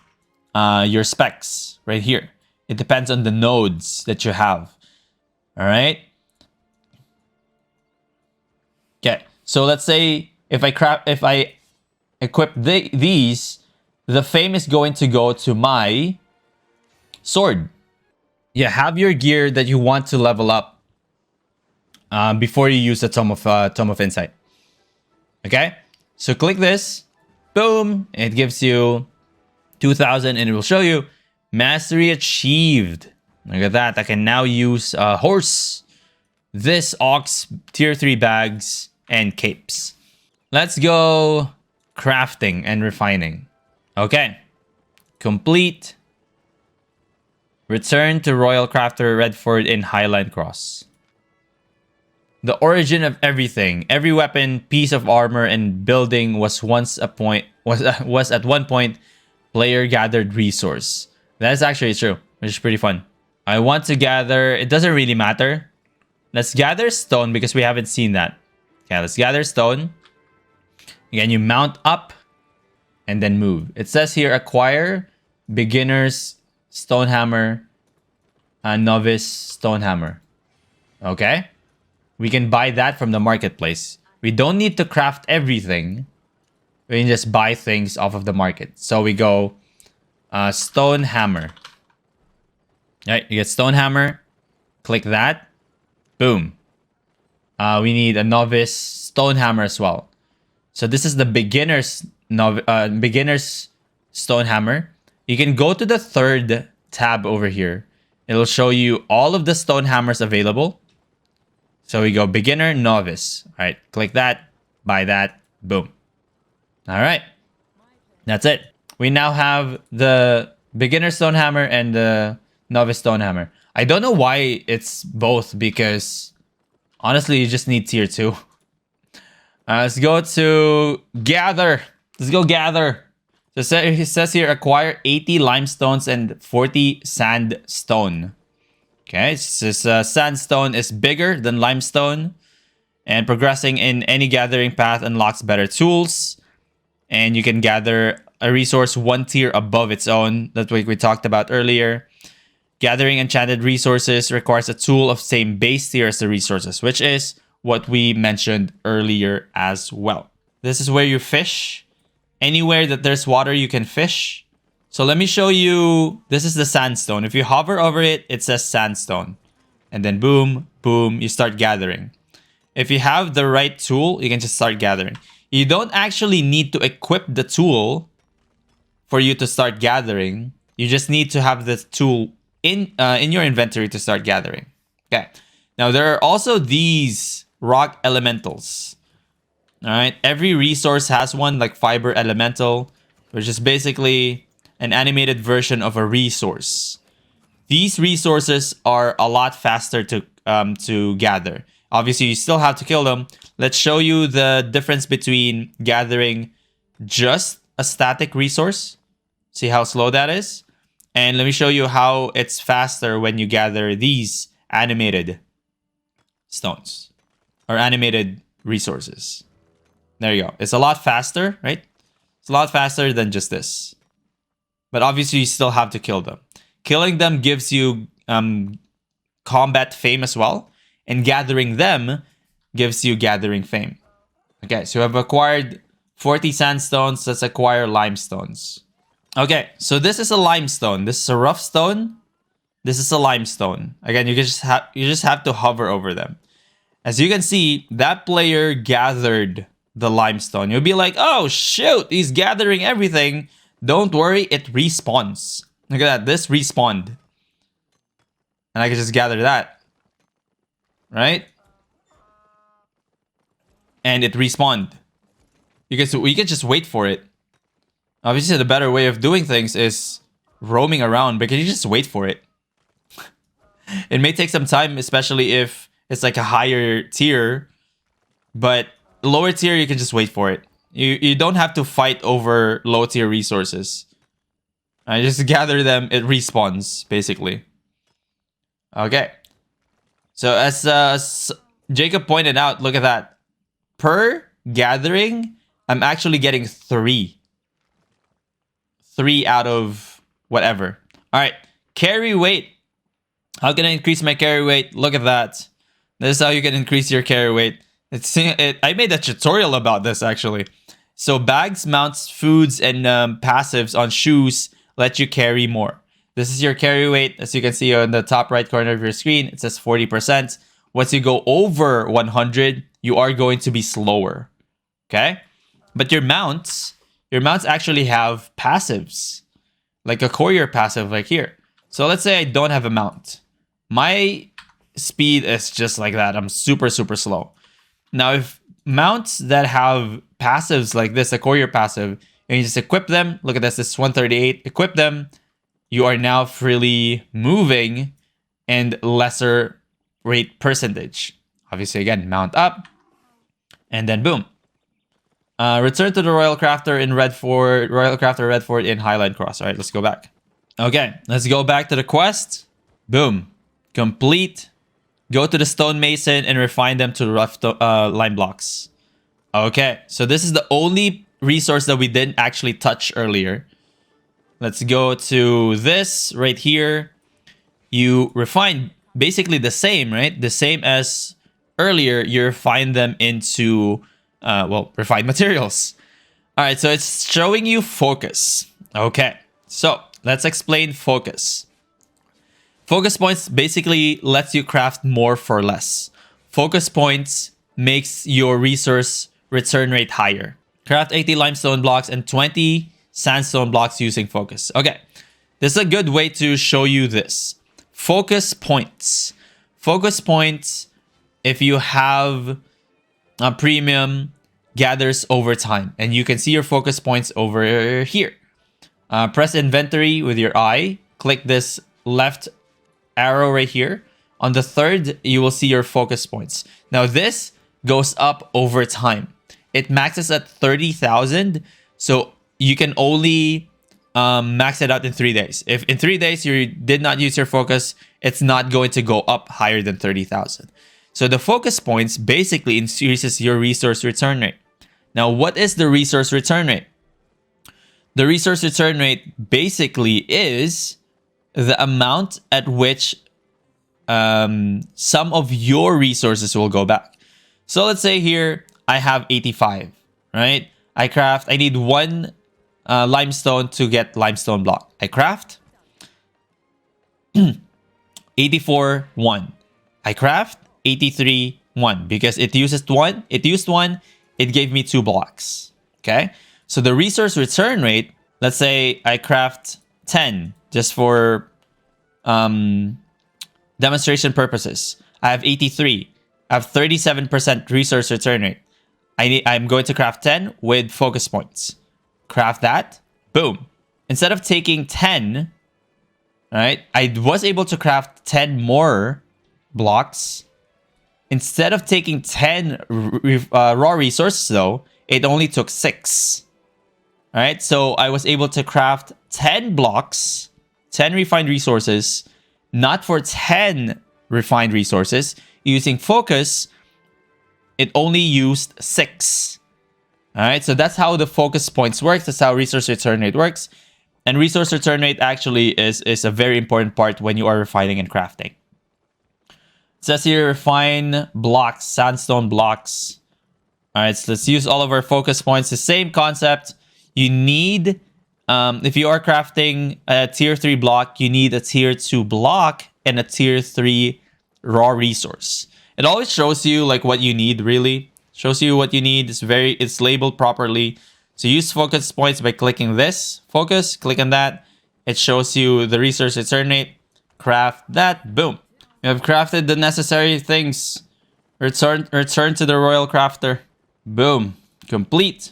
specs right here. It depends on the nodes that you have. All right. Okay. So let's say if I equip these, the fame is going to go to my sword. Yeah, have your gear that you want to level up before you use the Tome of Insight. Okay, so click this, boom, it gives you 2,000, and it will show you mastery achieved. Look at that! I can now use horse, this ox, tier 3 bags, and capes. Let's go crafting and refining. Okay, complete. Return to Royal Crafter Redford in Highline Cross. The origin of everything. Every weapon, piece of armor, and building was at one point player gathered resource. That is actually true, which is pretty fun. I want to gather. It doesn't really matter. Let's gather stone because we haven't seen that. Okay, let's gather stone. Again, you mount up and then move. It says here acquire beginners stone hammer, novice stone hammer. Okay, we can buy that from the marketplace. We don't need to craft everything. We can just buy things off of the market. So we go stone hammer. All right, you get stone hammer. Click that. Boom. We need a novice stone hammer as well. So this is the beginner's stone hammer. You can go to the third tab over here. It'll show you all of the stone hammers available. So we go beginner, novice. All right, click that, buy that, boom. All right, that's it. We now have the beginner stone hammer and the novice stone hammer. I don't know why it's both because honestly, you just need tier 2. Let's go to gather. Let's go gather. So it says here, acquire 80 limestones and 40 sandstone. Okay, this sandstone is bigger than limestone. And progressing in any gathering path unlocks better tools. And you can gather a resource 1 tier above its own. That's what we talked about earlier. Gathering enchanted resources requires a tool of same base tier as the resources, which is what we mentioned earlier as well. This is where you fish. Anywhere that there's water, you can fish. So let me show you. This is the sandstone. If you hover over it, it says sandstone. And then boom, boom, you start gathering. If you have the right tool, you can just start gathering. You don't actually need to equip the tool for you to start gathering. You just need to have the tool in your inventory to start gathering. Okay. Now there are also these rock elementals. All right, every resource has one, like fiber elemental, which is basically an animated version of a resource. These resources are a lot faster to gather. Obviously, you still have to kill them. Let's show you the difference between gathering just a static resource. See how slow that is? And let me show you how it's faster when you gather these animated stones or animated resources. There you go. It's a lot faster, right? It's a lot faster than just this. But obviously, you still have to kill them. Killing them gives you combat fame as well. and gathering them gives you gathering fame. Okay, so I've acquired 40 sandstones. Let's acquire limestones. Okay, so this is a limestone. This is a rough stone. This is a limestone. Again, you just have to hover over them. As you can see, that player gathered the limestone. You'll be like, oh shoot, he's gathering everything. Don't worry, it respawns. Look at that, this respawned. And I can just gather that. Right? And it respawned. You can just wait for it. Obviously, the better way of doing things is roaming around, because you just wait for it. It may take some time, especially if it's like a higher tier, but lower tier, you can just wait for it. You don't have to fight over low tier resources. I just gather them, it respawns, basically. Okay. So as Jacob pointed out, look at that. Per gathering, I'm actually getting 3. 3 out of whatever. All right, carry weight. How can I increase my carry weight? Look at that. This is how you can increase your carry weight. I made a tutorial about this, actually. So bags, mounts, foods, and passives on shoes let you carry more. This is your carry weight. As you can see on the top right corner of your screen, it says 40%. Once you go over 100, you are going to be slower. Okay? But your mounts actually have passives. Like a courier passive, like here. So let's say I don't have a mount. My speed is just like that. I'm super, super slow. Now, if mounts that have passives like this, a courier passive, and you just equip them, look at this, this is 138, equip them, you are now freely moving and lesser rate percentage. Obviously, again, mount up, and then boom. Return to the Royal Crafter in Redford, Royal Crafter Redford in Highline Cross. All right, let's go back. Okay, let's go back to the quest. Boom. Complete. Go to the stonemason and refine them to rough lime blocks. Okay, so this is the only resource that we didn't actually touch earlier. Let's go to this right here. You refine basically the same, right? The same as earlier. You refine them into refined materials. All right, so it's showing you focus. Okay, so let's explain focus. Focus points basically lets you craft more for less. Focus points makes your resource return rate higher. Craft 80 limestone blocks and 20 sandstone blocks using focus. Okay, this is a good way to show you this. Focus points. Focus points, if you have a premium, gathers over time. And you can see your focus points over here. Press inventory with your eye. Click this left arrow right here. On the third, you will see your focus points. Now this goes up over time. It maxes at 30,000. So you can only max it out in 3 days. If in 3 days you did not use your focus, it's not going to go up higher than 30,000. So the focus points basically increases your resource return rate. Now, what is the resource return rate? The resource return rate basically is the amount at which some of your resources will go back. So let's say here I have 85, right? I need 1 limestone to get limestone block. I craft 84, 1. I craft 83, 1 because it uses 1. It used 1. It gave me 2 blocks. Okay. So the resource return rate, let's say I craft 10 just for demonstration purposes. I have 83. I have 37% resource return rate. I'm going to craft 10 with focus points. Craft that. Boom. Instead of taking 10, right? I was able to craft 10 more blocks. Instead of taking 10 raw resources though, it only took 6. All right, so I was able to craft 10 blocks, 10 refined resources, not for 10 refined resources. Using focus, it only used 6. All right, so that's how the focus points works. That's how resource return rate works. And resource return rate actually is a very important part when you are refining and crafting. It says here, refine blocks, sandstone blocks. All right, so let's use all of our focus points. The same concept. You need, if you are crafting a tier 3 block, you need a tier 2 block and a tier 3 raw resource. It always shows you like what you need, really. Shows you what you need. It's labeled properly. So use focus points by clicking this. Focus, click on that. It shows you the resource alternate. Craft that. Boom. You have crafted the necessary things. Return to the royal crafter. Boom. Complete.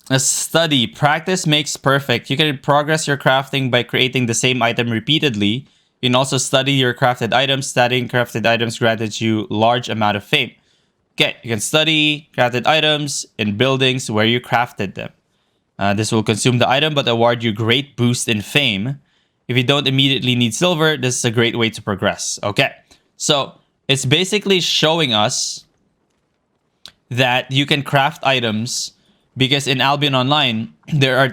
A study. Practice makes perfect. You can progress your crafting by creating the same item repeatedly. You can also study your crafted items. Studying crafted items granted you large amount of fame. Okay, you can study crafted items in buildings where you crafted them. This will consume the item but award you great boost in fame. If you don't immediately need silver, this is a great way to progress. Okay, so it's basically showing us that you can craft items because in Albion Online, there are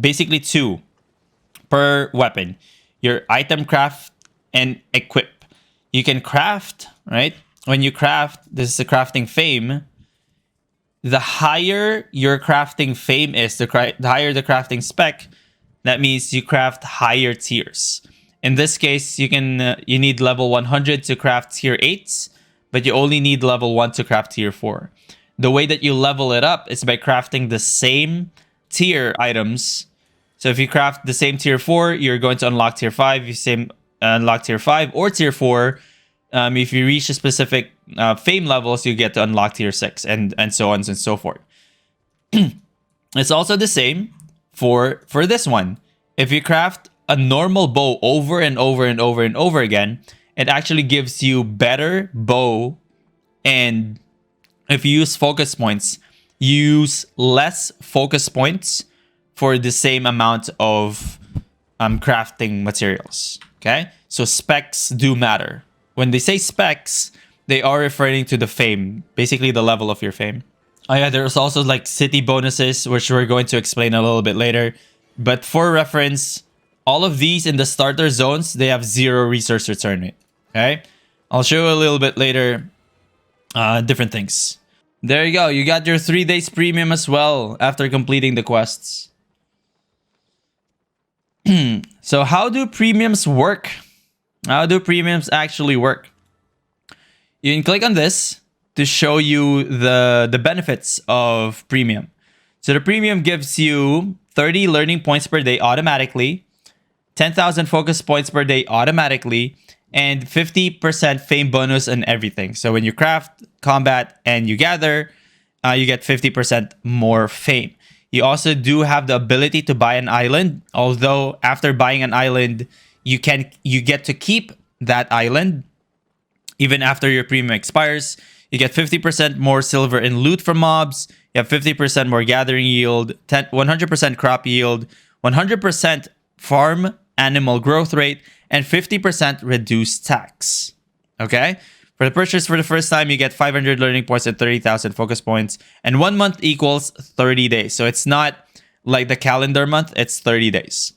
basically 2 per weapon. Your item craft and equip. You can craft, right? When you craft, this is a crafting fame. The higher your crafting fame is, the higher the crafting spec, that means you craft higher tiers. In this case, you need level 100 to craft tier 8s, but you only need level 1 to craft tier 4. The way that you level it up is by crafting the same tier items. So if you craft the same tier 4, you're going to unlock tier 5. If you unlock tier 5 or tier 4, if you reach a specific fame levels, you get to unlock tier 6 and so on and so forth. It's also the same for this one. If you craft a normal bow over and over and over and over again, it actually gives you better bow. And if you use focus points, use less focus points for the same amount of crafting materials. Okay, so specs do matter. When they say specs, they are referring to the fame, basically the level of your fame. Oh yeah, there's also like city bonuses, which we're going to explain a little bit later. But for reference, all of these in the starter zones, they have 0 resource return rate. Okay, I'll show you a little bit later different things. There you go. You got your 3 days premium as well after completing the quests. So how do premiums work? How do premiums actually work? You can click on this to show you the benefits of premium. So the premium gives you 30 learning points per day automatically, 10,000 focus points per day automatically, and 50% fame bonus and everything. So when you craft, combat, and you gather, you get 50% more fame. You also do have the ability to buy an island, although after buying an island, you get to keep that island even after your premium expires. You get 50% more silver in loot from mobs. You have 50% more gathering yield, 100% crop yield, 100% farm animal growth rate, and 50% reduced tax. Okay? For the purchase for the first time, you get 500 learning points and 30,000 focus points. And 1 month equals 30 days. So it's not like the calendar month, it's 30 days.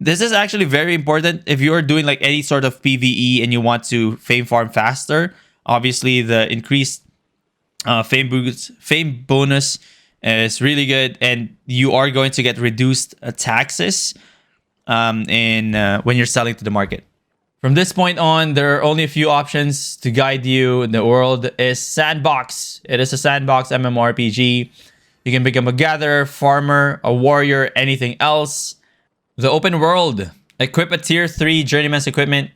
This is actually very important if you're doing like any sort of PvE and you want to fame farm faster. Obviously, the increased fame bonus is really good, and you are going to get reduced taxes when you're selling to the market. From this point on, there are only a few options to guide you. The world is sandbox. It is a sandbox MMORPG. You can become a gatherer, farmer, a warrior, anything else. The open world. Equip a tier 3 journeyman's equipment.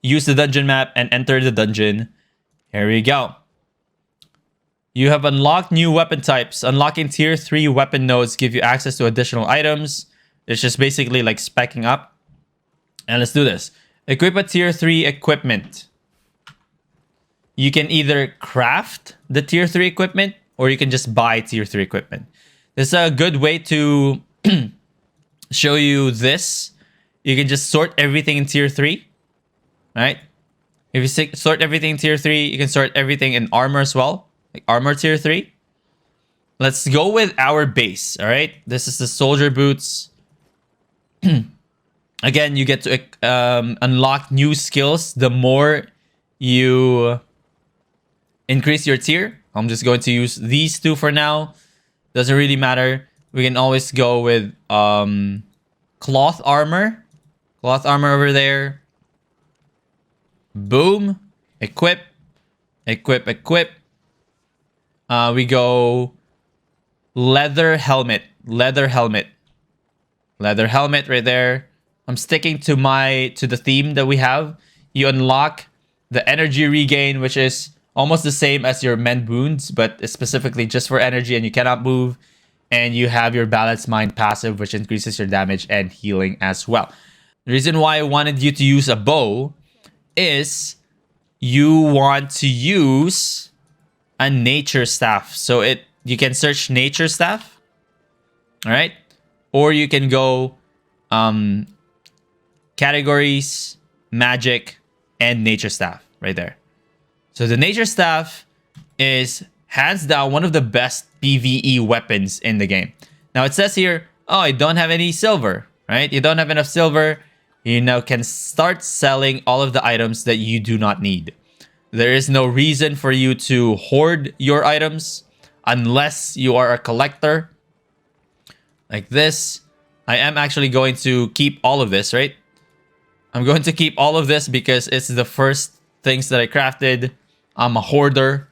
Use the dungeon map and enter the dungeon. Here we go. You have unlocked new weapon types. Unlocking tier 3 weapon nodes give you access to additional items. It's just basically like speccing up. And let's do this. Equip a tier 3 equipment. You can either craft the tier 3 equipment or you can just buy tier 3 equipment. This is a good way to show you this. You can just sort everything in tier 3. Right? If you sort everything in tier 3, you can sort everything in armor as well. Like armor tier 3. Let's go with our base. All right? This is the soldier boots. Again, you get to unlock new skills the more you increase your tier. I'm just going to use these two for now. Doesn't really matter. We can always go with cloth armor. Cloth armor over there. Boom. Equip. Equip, equip. We go leather helmet. Leather helmet. Leather helmet right there. I'm sticking to the theme that we have. You unlock the energy regain, which is almost the same as your mend wounds, but it's specifically just for energy and you cannot move. And you have your balanced mind passive, which increases your damage and healing as well. The reason why I wanted you to use a bow is you want to use a nature staff. So you can search nature staff. All right. Or you can go categories, magic, and nature staff right there. So the nature staff is hands down one of the best PvE weapons in the game. Now it says here, oh, I don't have any silver, right? You don't have enough silver. You now can start selling all of the items that you do not need. There is no reason for you to hoard your items unless you are a collector. Like this. I am actually going to keep all of this, right? I'm going to keep all of this because it's the first things that I crafted. I'm a hoarder.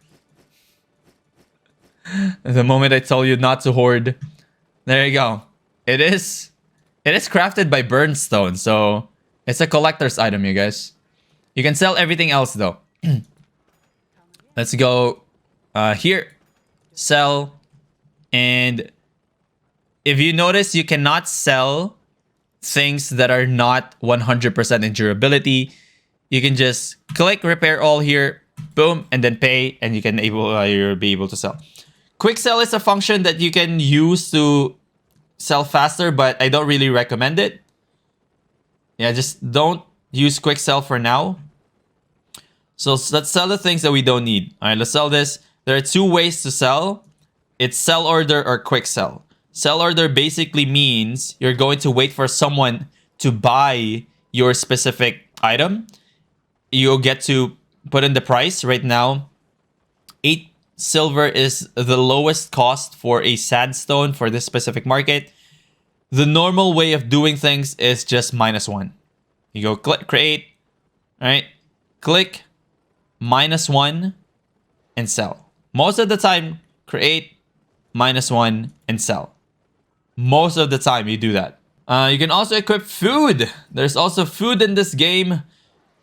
The moment I tell you not to hoard, there you go. It is crafted by BernStone, so it's a collector's item, you guys. You can sell everything else though. Let's go here. Sell. And if you notice, you cannot sell things that are not 100% in durability. You can just click repair all here, boom, and then pay, and you can you'll be able to sell. Quick sell is a function that you can use to sell faster, but I don't really recommend it. Yeah, just don't use quick sell for now. So let's sell the things that we don't need. All right, let's sell this. There are two ways to sell. It's sell order or quick sell. Sell order basically means you're going to wait for someone to buy your specific item. You'll get to put in the price. Right now, 8 silver is the lowest cost for a sandstone for this specific market. The normal way of doing things is just -1. You go click create, all right? Click -1 and sell. Most of the time, create -1 and sell. Most of the time you do that. You can also equip food. There's also food in this game.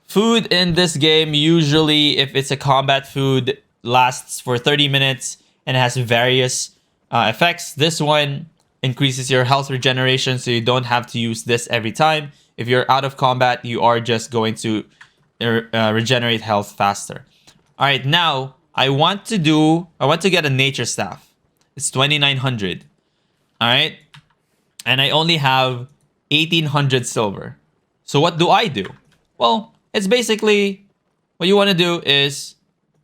Food in this game, usually if it's a combat food, lasts for 30 minutes and has various effects. This one increases your health regeneration, so you don't have to use this every time. If you're out of combat, you are just going to regenerate health faster. All right, now I want to get a nature staff. It's 2,900. All right, and I only have 1,800 silver. So what do I do? Well, it's basically what you want to do is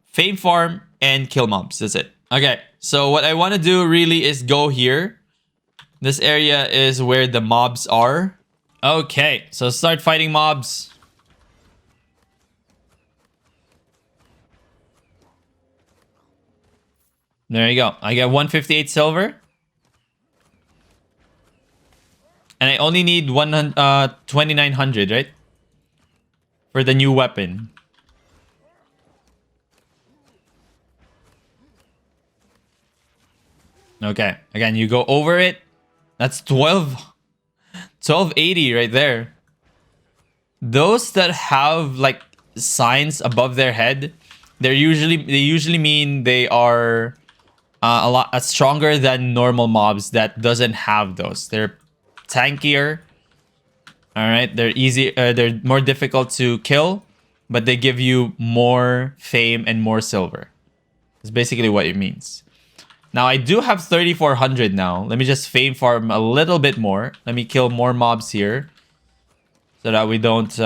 fame farm and kill mobs. That's it. Okay, so what I want to do really is go here. This area is where the mobs are. Okay, so start fighting mobs. There you go. I get 158 silver. And I only need 2,900, right? For the new weapon. Okay, again, you go over it. That's 1280 right there. Those that have like signs above their head, they usually mean they are a lot stronger than normal mobs that doesn't have those. They're tankier. All right, they're more difficult to kill, but they give you more fame and more silver. That's basically what it means. Now I do have 3,400 now. Let me just fame farm a little bit more. Let me kill more mobs here, so that we don't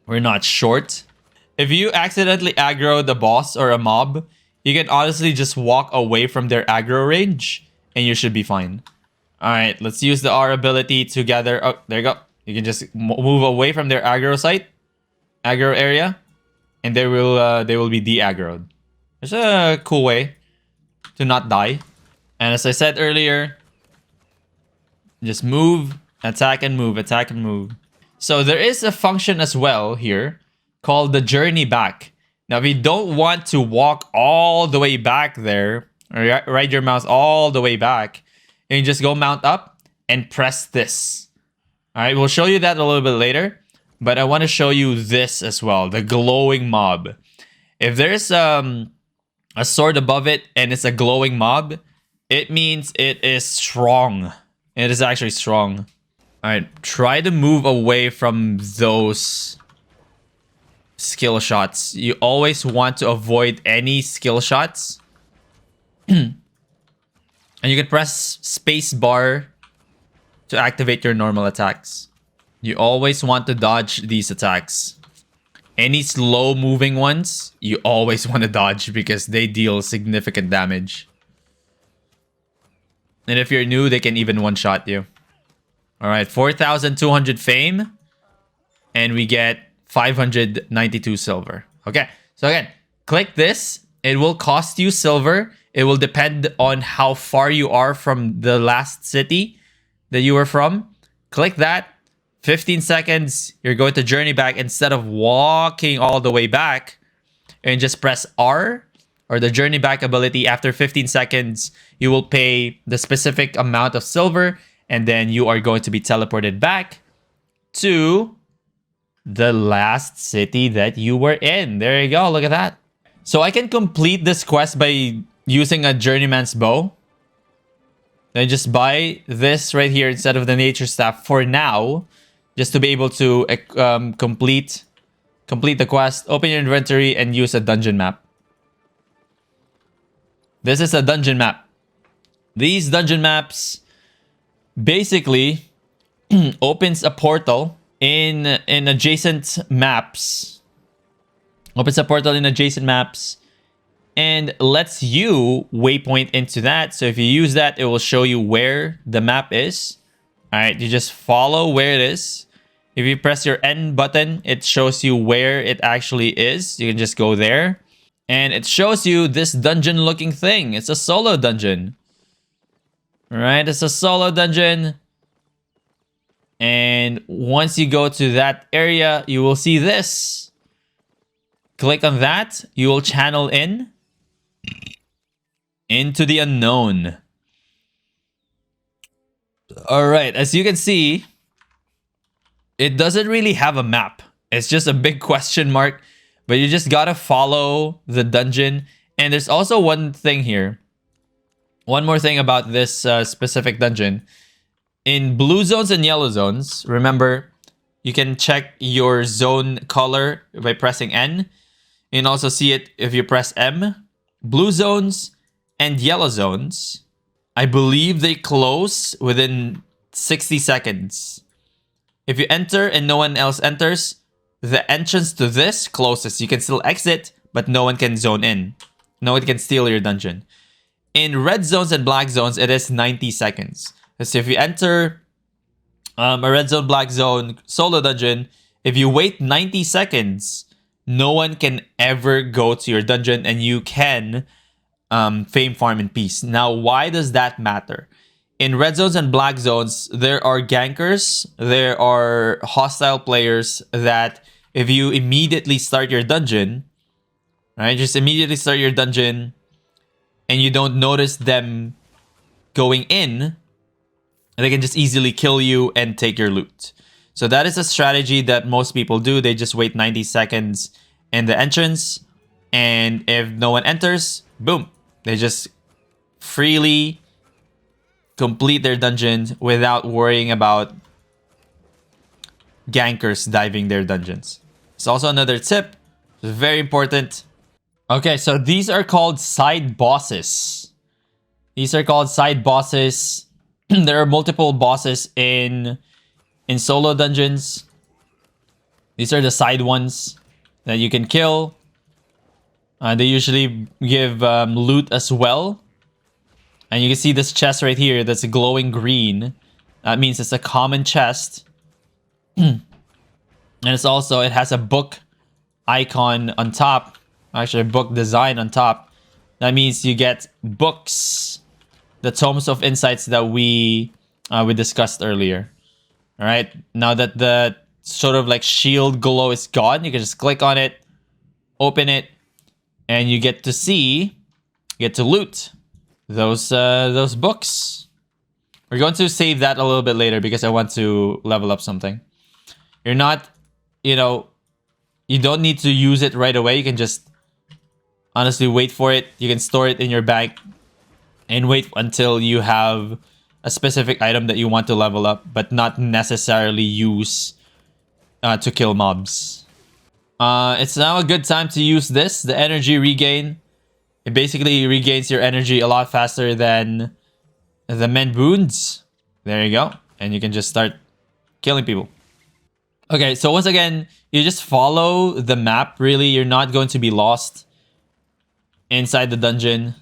we're not short. If you accidentally aggro the boss or a mob, you can honestly just walk away from their aggro range and you should be fine. All right, let's use the R ability to gather. Oh, there you go. You can just move away from their aggro site, aggro area, and they will be de-aggroed. It's a cool way to not die. And as I said earlier, just move, attack and move, attack and move. So there is a function as well here called the journey back. Now, if you don't want to walk all the way back there, or ride your mouse all the way back, you can just go mount up and press this. All right, we'll show you that a little bit later, but I want to show you this as well, the glowing mob. If there's a sword above it and it's a glowing mob, it means it is strong. It is actually strong. All right, try to move away from those skill shots. You always want to avoid any skill shots. And you can press space bar to activate your normal attacks. You always want to dodge these attacks. Any slow moving ones, you always want to dodge because they deal significant damage. And if you're new, they can even one-shot you. All right, 4,200 fame. And we get 592 silver. Okay, so again, click this. It will cost you silver. It will depend on how far you are from the last city that you were from. Click that. 15 seconds, you're going to journey back. Instead of walking all the way back, and just press R or the journey back ability. After 15 seconds, you will pay the specific amount of silver, and then you are going to be teleported back to the last city that you were in. There you go. Look at that. So I can complete this quest by using a journeyman's bow. Then just buy this right here instead of the nature staff for now, just to be able to complete the quest. Open your inventory and use a dungeon map. This is a dungeon map. These dungeon maps basically opens a portal in adjacent maps. Opens a portal in adjacent maps and lets you waypoint into that. So if you use that, it will show you where the map is. All right, you just follow where it is. If you press your N button, it shows you where it actually is. You can just go there. And it shows you this dungeon looking thing. It's a solo dungeon. All right, it's a solo dungeon. And once you go to that area, you will see this. Click on that. You will channel into the unknown. All right, as you can see, it doesn't really have a map. It's just a big question mark, but you just gotta follow the dungeon. And there's also one thing here. One more thing about this specific dungeon. In blue zones and yellow zones, remember, you can check your zone color by pressing N. You can also see it if you press M. Blue zones and yellow zones, I believe they close within 60 seconds. If you enter and no one else enters, the entrance to this closes. You can still exit, but no one can zone in. No one can steal your dungeon. In red zones and black zones, it is 90 seconds. So if you enter a red zone, black zone solo dungeon, if you wait 90 seconds, no one can ever go to your dungeon and you can fame farm in peace. Now, why does that matter? In red zones and black zones, there are gankers, there are hostile players that if you immediately start your dungeon, right, just immediately start your dungeon and you don't notice them going in, they can just easily kill you and take your loot. So that is a strategy that most people do. They just wait 90 seconds in the entrance, and if no one enters, boom, they just freely complete their dungeons without worrying about gankers diving their dungeons. It's also another tip. It's very important. Okay, so these are called side bosses. These are called side bosses. There are multiple bosses in solo dungeons. These are the side ones that you can kill. They usually give loot as well. And you can see this chest right here that's glowing green. That means it's a common chest. And it's also, it has a book icon on top, actually book design on top, that means you get books, the tomes of insights that we discussed earlier. All right, now that the sort of like shield glow is gone, you can just click on it, open it, and you get to see, get to loot those books. We're going to save that a little bit later because I want to level up something. You're not, you don't need to use it right away. You can just honestly wait for it. You can store it in your bank and wait until you have a specific item that you want to level up, but not necessarily use to kill mobs. It's now a good time to use this, the energy regain. It basically regains your energy a lot faster than the mend wounds. There you go. And you can just start killing people. Okay, so once again, you just follow the map, really. You're not going to be lost inside the dungeon.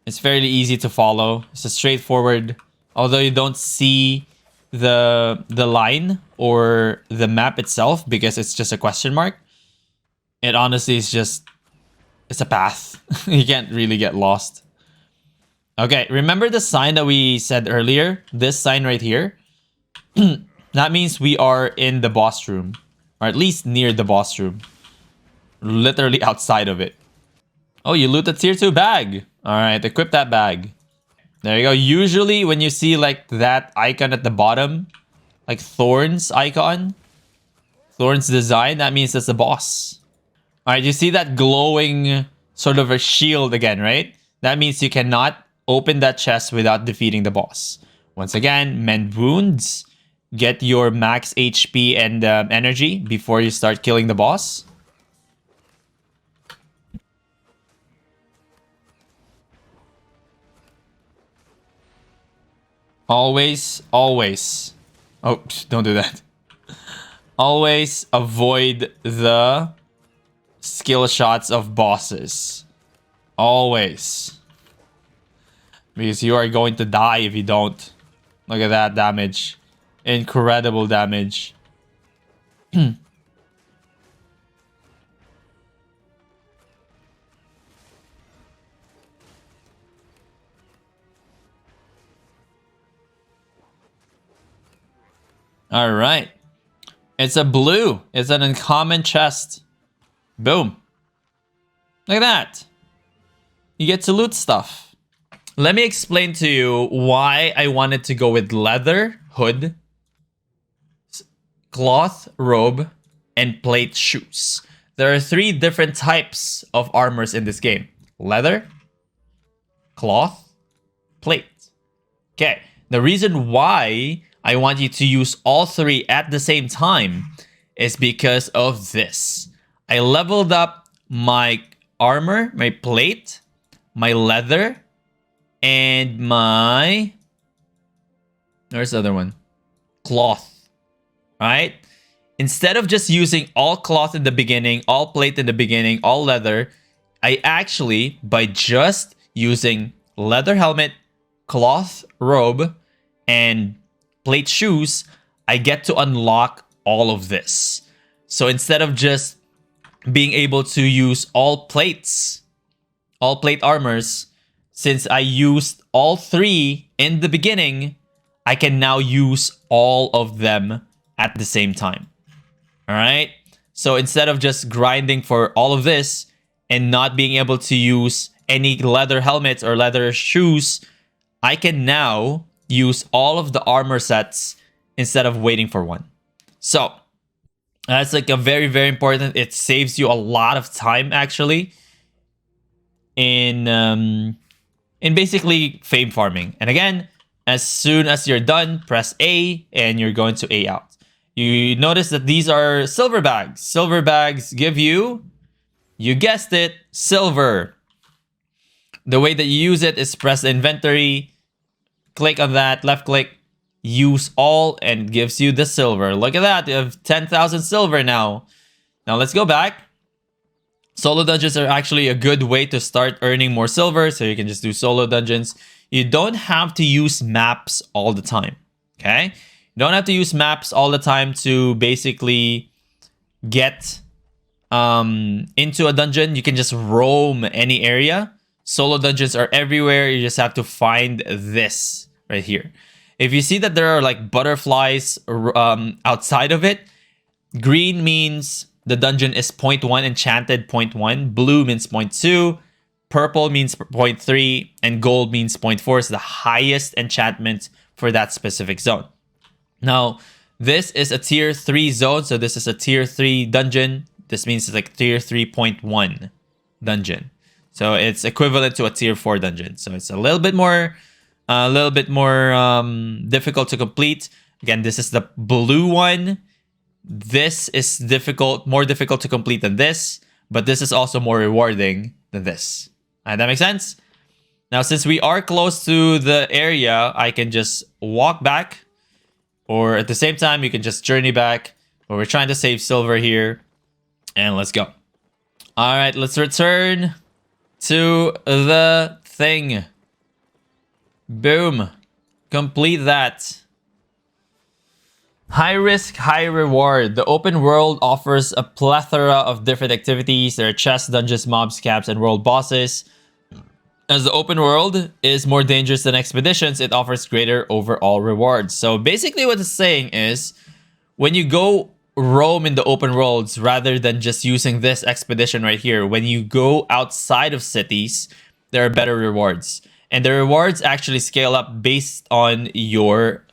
It's fairly easy to follow. It's a straightforward, although you don't see the line or the map itself because it's just a question mark. It honestly is just, it's a path. You can't really get lost. Okay, remember the sign that we said earlier? This sign right here? That means we are in the boss room, or at least near the boss room. Literally outside of it. Oh, you loot a tier 2 bag. All right, equip that bag. There you go. Usually when you see like that icon at the bottom, like Thorns icon, Thorns design, that means that's the boss. All right, you see that glowing sort of a shield again, right? That means you cannot open that chest without defeating the boss. Once again, mend wounds. Get your max HP and energy before you start killing the boss. Always. Oh, don't do that. Always avoid the skill shots of bosses. Always. Because you are going to die if you don't. Look at that damage. Incredible damage. All right. It's a blue. It's an uncommon chest. Boom. Look at that. You get to loot stuff. Let me explain to you why I wanted to go with leather, hood, cloth, robe, and plate shoes. There are 3 different types of armors in this game. Leather, cloth, plate. Okay. The reason why I want you to use all 3 at the same time is because of this. I leveled up my armor, my plate, my leather, and my... Where's the other one? Cloth. Right? Instead of just using all cloth in the beginning, all plate in the beginning, all leather, I actually, by just using leather helmet, cloth robe, and plate shoes, I get to unlock all of this. So instead of just being able to use all plate armors, since I used all 3 in the beginning, I can now use all of them at the same time. All right? So instead of just grinding for all of this and not being able to use any leather helmets or leather shoes, I can now use all of the armor sets instead of waiting for one. So that's like a very, very important. It saves you a lot of time actually in basically fame farming. And again, as soon as you're done, press A and you're going to A out. You notice that these are silver bags. Silver bags give you guessed it, silver. The way that you use it is press the inventory, click on that, left click, use all, and it gives you the silver. Look at that, you have 10,000 silver now. Now let's go back. Solo dungeons are actually a good way to start earning more silver, so you can just do solo dungeons. You don't have to use maps all the time, okay? You don't have to use maps all the time to basically get into a dungeon, you can just roam any area. Solo dungeons are everywhere. You just have to find this right here. If you see that there are like butterflies outside of it, green means the dungeon is 0.1 enchanted, 0.1. Blue means 0.2. Purple means 0.3. And gold means 0.4. It's the highest enchantment for that specific zone. Now, this is a tier 3 zone. So this is a tier 3 dungeon. This means it's like tier 3.1 dungeon. So it's equivalent to a tier 4 dungeon. So it's a little bit more difficult to complete. Again, this is the blue one. This is more difficult to complete than this, but this is also more rewarding than this. That makes sense? Now, since we are close to the area, I can just walk back, or at the same time, you can just journey back. But we're trying to save silver here, and let's go. All right, let's return to the thing. Boom. Complete that. High risk, high reward. The open world offers a plethora of different activities. There are chests, dungeons, mobs, camps, and world bosses. As the open world is more dangerous than expeditions, it offers greater overall rewards. So basically what it's saying is, when you go roam in the open worlds, rather than just using this expedition right here, when you go outside of cities, there are better rewards. And the rewards actually scale up based on your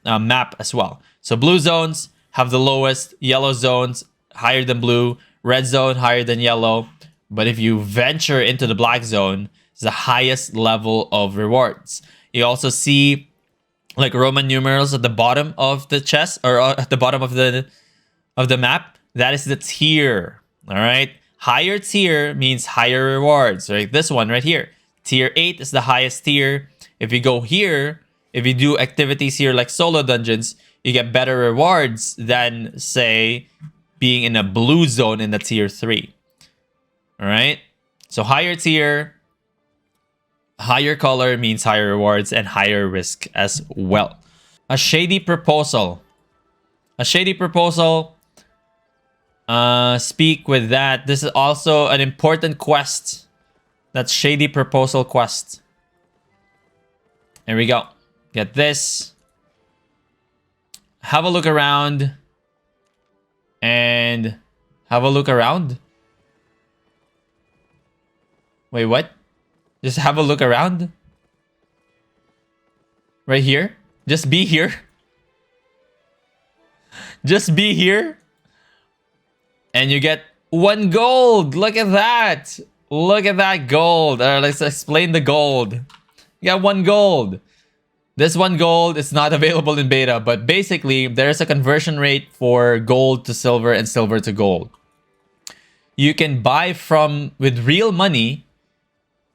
map as well. So blue zones have the lowest, yellow zones higher than blue, red zone higher than yellow. But if you venture into the black zone, it's the highest level of rewards. You also see like Roman numerals at the bottom of the chest, or at the bottom of the map. That is the tier. All right. Higher tier means higher rewards. Right. This one right here. Tier 8 is the highest tier. If you go here, if you do activities here like solo dungeons, you get better rewards than, say, being in a blue zone in the tier 3. All right. So higher tier, higher color means higher rewards and higher risk as well. A shady proposal. A shady proposal. Speak with that. This is also an important quest. That's shady proposal quest. Here we go. Get this. Have a look around. And have a look around. Wait, what? Just have a look around? Right here? Just be here? Just be here? And you get 1 gold! Look at that! Look at that gold! Let's explain the gold. You got 1 gold. This 1 gold is not available in beta, but basically, there's a conversion rate for gold to silver and silver to gold. You can buy with real money.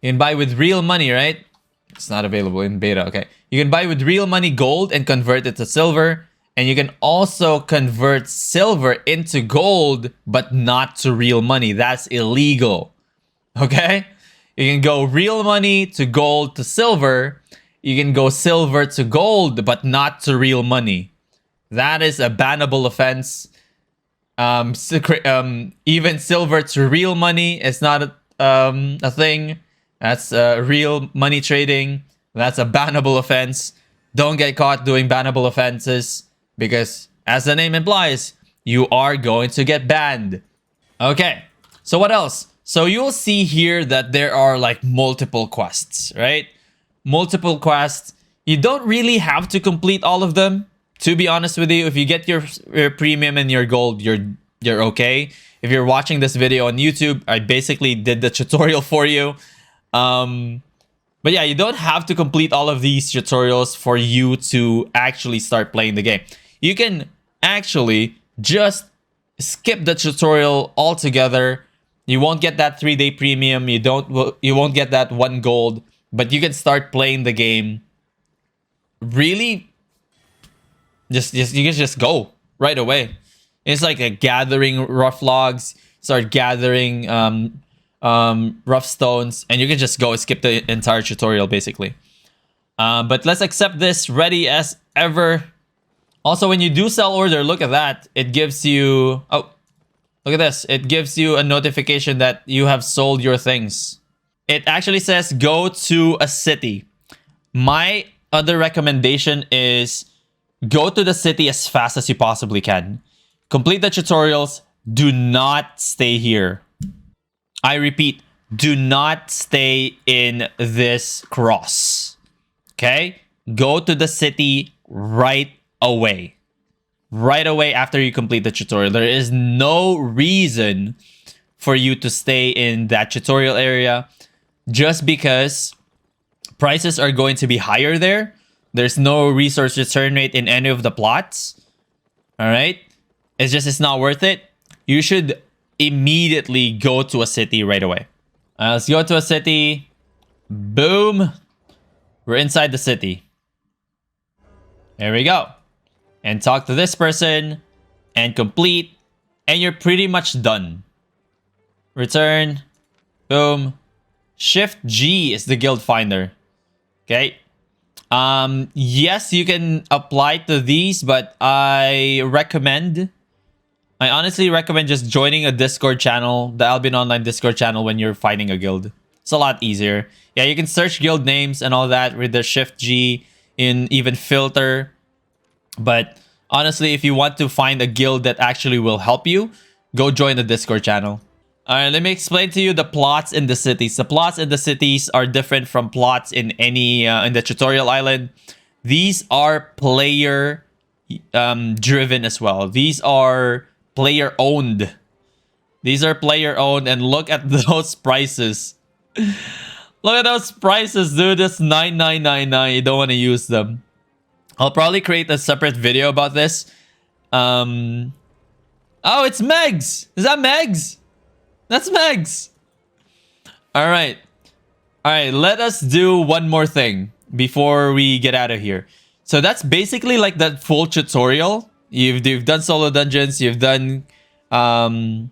You can buy with real money, right? It's not available in beta, okay. You can buy with real money gold and convert it to silver. And you can also convert silver into gold, but not to real money. That's illegal, okay? You can go real money to gold to silver. You can go silver to gold, but not to real money. That is a bannable offense. Even silver to real money is not a thing. That's real money trading. That's a bannable offense. Don't get caught doing bannable offenses, because as the name implies, you are going to get banned. Okay, so what else? So you'll see here that there are like multiple quests, right? Multiple quests. You don't really have to complete all of them. To be honest with you, if you get your premium and your gold, you're okay. If you're watching this video on YouTube, I basically did the tutorial for you. But yeah, you don't have to complete all of these tutorials for you to actually start playing the game. You can actually just skip the tutorial altogether. You won't get that 3-day premium. You won't get that 1 gold, but you can start playing the game. Really, you can just go right away. It's like a gathering rough logs. Start gathering rough stones, and you can just go skip the entire tutorial basically. But let's accept this. Ready as ever. Also, when you do sell order, look at that. It gives you... Oh, Look at this. It gives you a notification that you have sold your things. It actually says go to a city. My other recommendation is go to the city as fast as you possibly can. Complete the tutorials. Do not stay here. I repeat, do not stay in this cross. Okay? Go to the city right away. Right away after you complete the tutorial. There is no reason for you to stay in that tutorial area just because prices are going to be higher there. There's no resource return rate in any of the plots. All right? It's not worth it. You should immediately go to a city right away. Let's go to a city. Boom. We're inside the city. There we go. And talk to this person and complete. And you're pretty much done. Return. Boom. Shift G is the guild finder. Okay. Yes, you can apply to these, but I honestly recommend just joining a Discord channel, the Albion Online Discord channel when you're finding a guild. It's a lot easier. Yeah, you can search guild names and all that with the Shift G, in even filter. But honestly, if you want to find a guild that actually will help you, go join the Discord channel. All right, let me explain to you the plots in the cities. The plots in the cities are different from plots in any in the tutorial island. These are player driven as well. These are player owned. These are player owned, and look at those prices. Look at those prices, dude. It's 9999. You don't want to use them. I'll probably create a separate video about this. Oh, it's Megs. Is that Megs? That's Megs. All right. All right, let us do one more thing before we get out of here. So that's basically like that full tutorial. You've done solo dungeons, you've done gathering,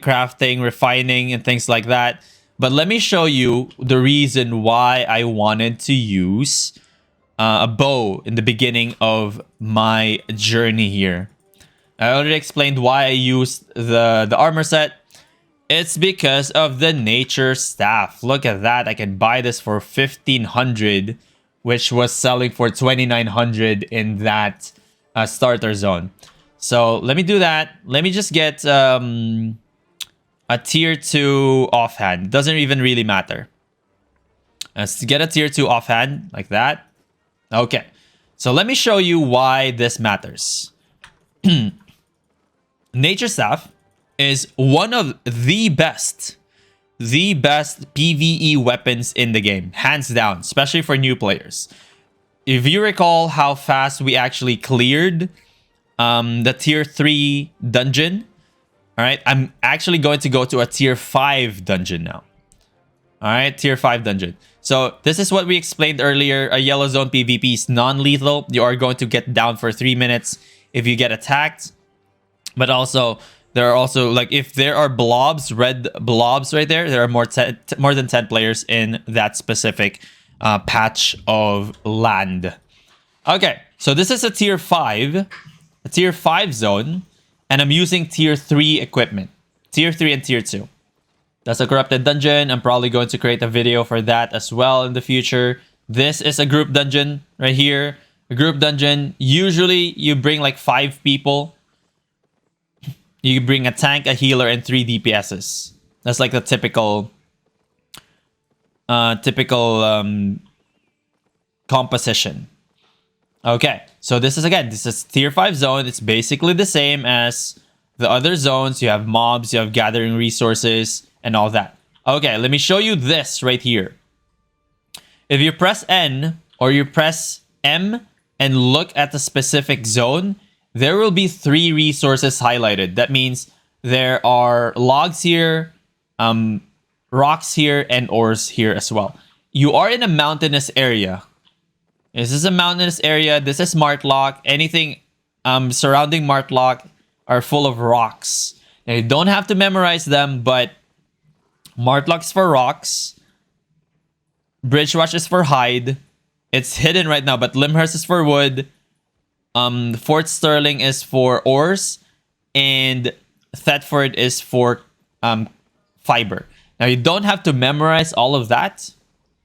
crafting, refining, and things like that. But let me show you the reason why I wanted to use a bow in the beginning of my journey here. I already explained why I used the armor set. It's because of the nature staff. Look at that. I can buy this for 1,500, which was selling for 2,900 in that starter zone. So let me do that. Let me just get a tier 2 offhand. Doesn't even really matter. Let's get a tier 2 offhand like that. Okay. So let me show you why this matters. Nature Staff is one of the best PvE weapons in the game, hands down, especially for new players. If you recall how fast we actually cleared the tier 3 dungeon, all right, I'm actually going to go to a tier 5 dungeon now. All right, tier 5 dungeon. So this is what we explained earlier. A yellow zone PvP is non-lethal. You are going to get down for 3 minutes if you get attacked. But also, there are also, like, if there are blobs, red blobs right there, there are more than 10 players in that specific patch of land. Okay, so this is a tier 5 zone, and I'm using tier 3 equipment. Tier 3 and tier 2. That's a corrupted dungeon. I'm probably going to create a video for that as well in the future. This is a group dungeon right here. A group dungeon, usually you bring like 5 people. You bring a tank, a healer, and 3 DPSs. That's like the typical composition. Okay, so this is tier 5 zone. It's basically the same as the other zones. You have mobs, you have gathering resources, and all that. Okay, let me show you this right here. If you press N or you press M and look at the specific zone, there will be 3 resources highlighted. That means there are logs here, rocks here, and ores here as well. You are in a mountainous area. This is a mountainous area. This is Martlock. Anything surrounding Martlock are full of rocks. Now, you don't have to memorize them, but Martlock's for rocks. Bridge Rush is for hide. It's hidden right now, but Limhurst is for wood. Fort Sterling is for ores. and Thetford is for fiber. Now, you don't have to memorize all of that,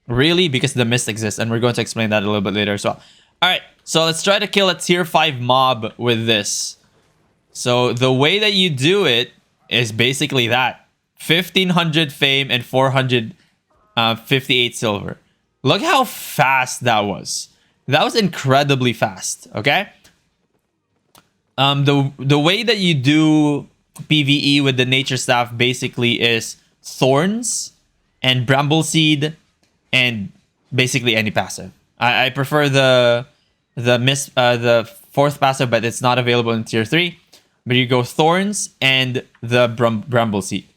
really, because the mist exists, and we're going to explain that a little bit later as well. All right, so let's try to kill a tier 5 mob with this. So the way that you do it is basically that. 1,500 fame and 458 silver. Look how fast that was. That was incredibly fast, okay? The way that you do PvE with the nature staff basically is thorns and bramble seed and basically any passive. I prefer the fourth passive, but it's not available in tier 3. But you go thorns and the bramble seed.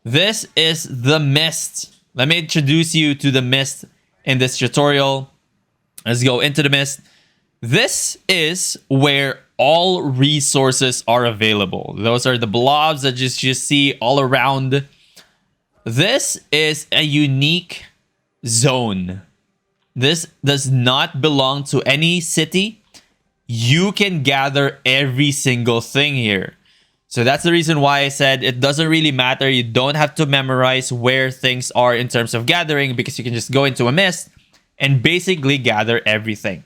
This is the mist. Let me introduce you to the mist in this tutorial. Let's go into the mist. This is where all resources are available. Those are the blobs that you see all around. This is a unique zone. This does not belong to any city. You can gather every single thing here. So that's the reason why I said it doesn't really matter. You don't have to memorize where things are in terms of gathering, because you can just go into a mist and basically gather everything.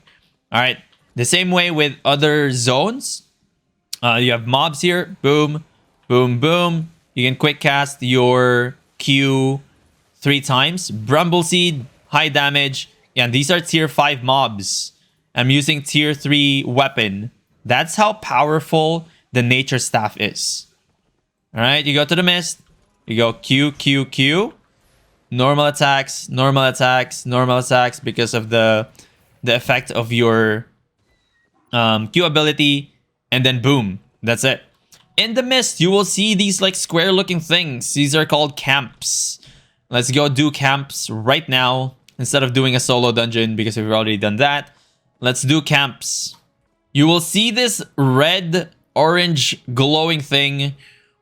All right. The same way with other zones. You have mobs here. Boom, boom, boom. You can quick cast your Q 3 times. Bramble Seed, high damage. Yeah, these are tier 5 mobs. I'm using tier 3 weapon. That's how powerful the nature staff is. All right, you go to the mist. You go Q, Q, Q. Normal attacks, normal attacks, normal attacks because of the effect of your Q ability. And then boom, that's it. In the mist, you will see these like square looking things. These are called camps. Let's go do camps right now instead of doing a solo dungeon because we've already done that. Let's do camps. You will see this red, orange, glowing thing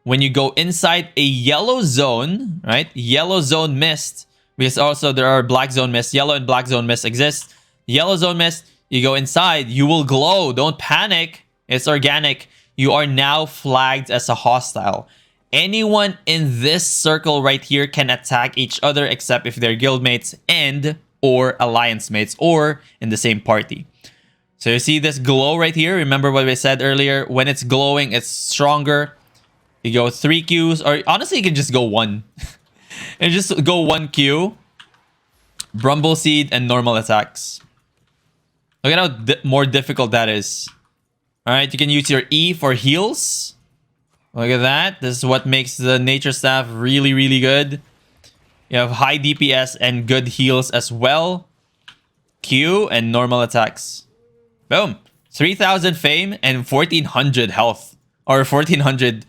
when you go inside a yellow zone, right? Yellow zone mist. Because also there are black zone mist. Yellow and black zone mist exist. Yellow zone mist, you go inside, you will glow. Don't panic. It's organic. You are now flagged as a hostile. Anyone in this circle right here can attack each other except if they're guildmates and or alliance mates or in the same party. So you see this glow right here. Remember what we said earlier? When it's glowing, it's stronger. You go 3 Qs, or honestly, you can just go 1. And just go 1 Q. Bramble Seed and normal attacks. Look at how more difficult that is. Alright, you can use your E for heals. Look at that. This is what makes the nature staff really, really good. You have high DPS and good heals as well. Q and normal attacks. Boom. 3,000 fame and 1,400 health. Or 1,400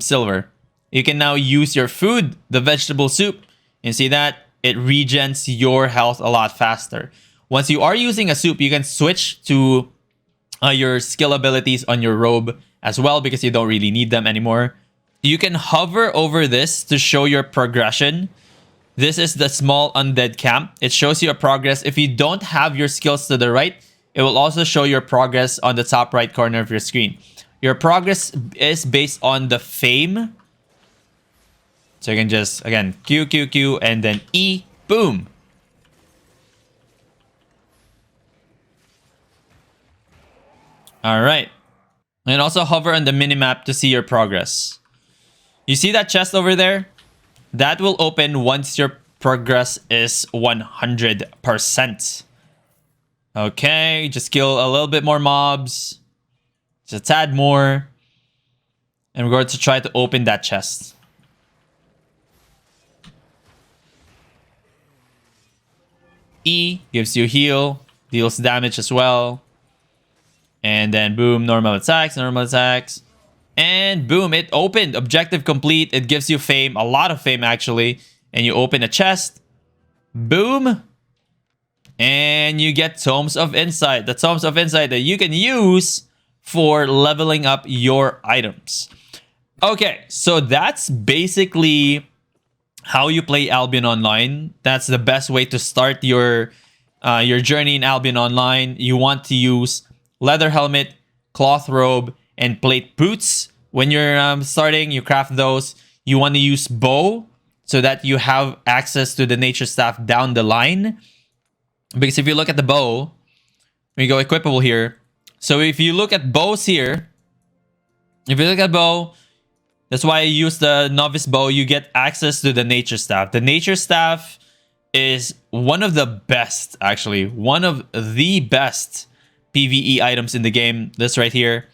silver. You can now use your food, the vegetable soup. You see that? It regens your health a lot faster. Once you are using a soup, you can switch to your skill abilities on your robe as well because you don't really need them anymore. You can hover over this to show your progression. This is the small undead camp. It shows you a progress. If you don't have your skills to the right, it will also show your progress on the top right corner of your screen. Your progress is based on the fame. So you can just, again, Q, Q, Q, and then E. Boom. All right. And also hover on the minimap to see your progress. You see that chest over there? That will open once your progress is 100%. Okay, just kill a little bit more mobs. Just a tad more. And we're going to try to open that chest. E gives you heal, deals damage as well. And then boom, normal attacks, normal attacks. And boom, it opened. Objective complete. It gives you fame, a lot of fame actually. And you open a chest. Boom. And you get Tomes of Insight. The Tomes of Insight that you can use for leveling up your items. Okay, so that's basically how you play Albion Online. That's the best way to start your journey in Albion Online. You want to use leather helmet, cloth robe, and plate boots when you're starting, you craft those. You want to use bow so that you have access to the nature staff down the line. Because if you look at the bow, we go equipable here. So if you look at bows here, if you look at bow, that's why I use the novice bow. You get access to the nature staff. The nature staff is one of the best, actually, one of the best PvE items in the game. This right here.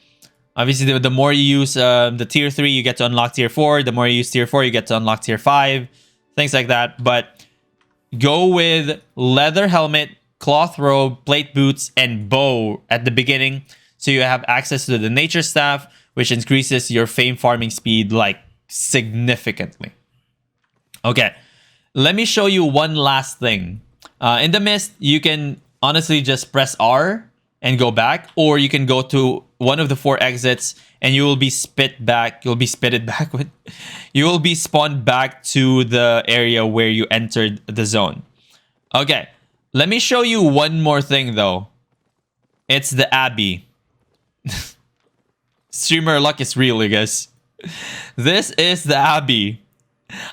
Obviously, the more you use the tier 3, you get to unlock tier 4. The more you use tier 4, you get to unlock tier 5. Things like that. But go with leather helmet, cloth robe, plate boots, and bow at the beginning. So you have access to the nature staff, which increases your fame farming speed like significantly. Okay, let me show you one last thing. In the mist, you can honestly just press R and go back, or you can go to one of the 4 exits and you will be spit back. You'll be spitted back with. You will be spawned back to the area where you entered the zone. Okay, let me show you one more thing though. It's the Abbey. Streamer luck is real, you guys. This is the Abbey.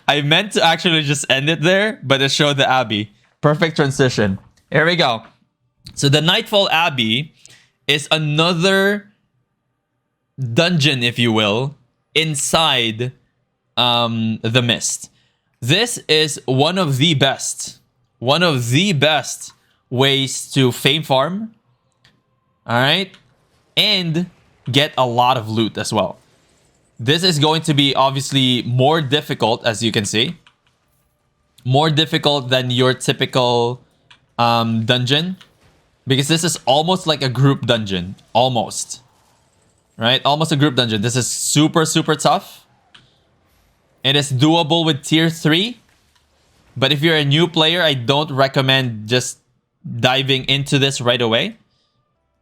I meant to actually just end it there, but it showed the Abbey. Perfect transition. Here we go. So the Nightfall Abbey is another dungeon, if you will, inside the Mist. This is one of the best ways to fame farm. All right, and get a lot of loot as well. This is going to be obviously more difficult, as you can see. More difficult than your typical dungeon. Because this is almost like a group dungeon. Almost. Right? Almost a group dungeon. This is super, super tough. It is doable with tier 3. But if you're a new player, I don't recommend just diving into this right away.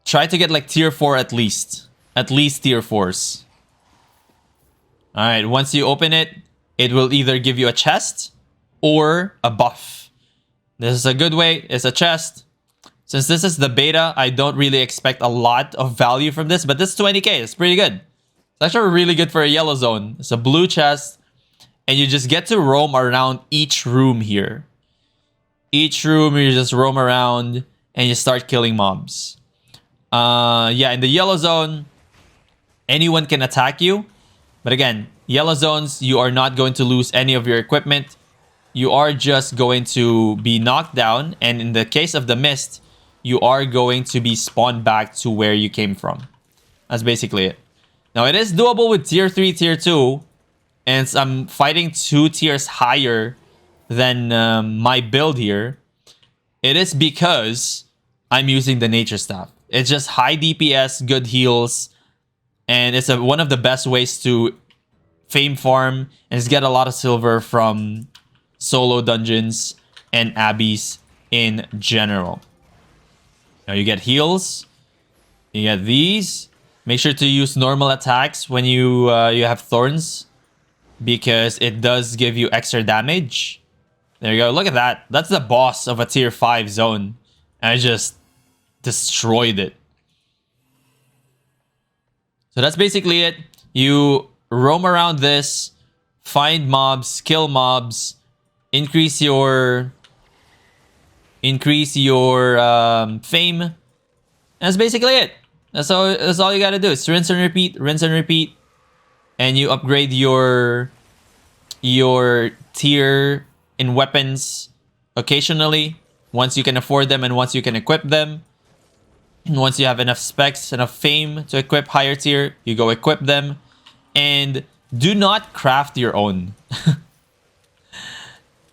Try to get like tier 4 at least. At least tier 4s. Alright, once you open it, it will either give you a chest or a buff. This is a good way. It's a chest. Since this is the beta, I don't really expect a lot of value from this, but this is 20k. It's pretty good. It's actually really good for a yellow zone. It's a blue chest, and you just get to roam around each room here. Each room, you just roam around, and you start killing mobs. Yeah, in the yellow zone, anyone can attack you. But again, yellow zones, you are not going to lose any of your equipment. You are just going to be knocked down. And in the case of the Mist, you are going to be spawned back to where you came from. That's basically it. Now, it is doable with tier 3, tier 2. And I'm fighting 2 tiers higher than my build here. It is because I'm using the nature staff. It's just high DPS, good heals. And it's one of the best ways to fame farm and get a lot of silver from solo dungeons and abbeys in general. Now you get heals. You get these. Make sure to use normal attacks when you have thorns, because it does give you extra damage. There you go. Look at that. That's the boss of a tier 5 zone. And I just destroyed it. So that's basically it. You roam around this, find mobs, kill mobs, increase your fame. And that's basically it. That's all you gotta do. It's rinse and repeat, and you upgrade your tier in weapons occasionally once you can afford them and once you can equip them. Once you have enough specs, enough fame to equip higher tier, you go equip them. And do not craft your own.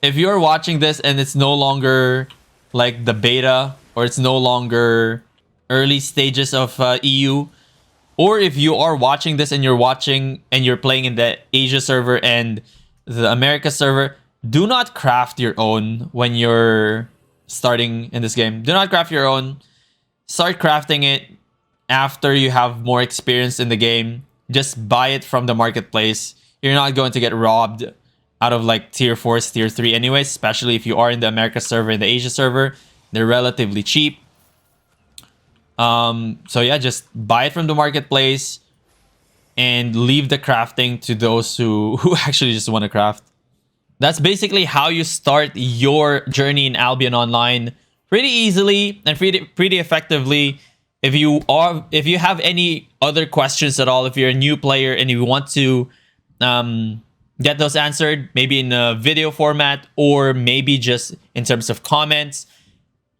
If you're watching this and it's no longer like the beta, or it's no longer early stages of EU, or if you are watching this and you're playing in the Asia server and the America server, do not craft your own when you're starting in this game. Do not craft your own. Start crafting it after you have more experience in the game. Just buy it from the marketplace. You're not going to get robbed out of like tier 4s, tier 3 anyways, especially if you are in the America server and the Asia server. They're relatively cheap. So yeah, just buy it from the marketplace. and leave the crafting to those who actually just want to craft. That's basically how you start your journey in Albion Online, pretty easily and pretty effectively. If you have any other questions at all, if you're a new player and you want to get those answered, maybe in a video format or maybe just in terms of comments,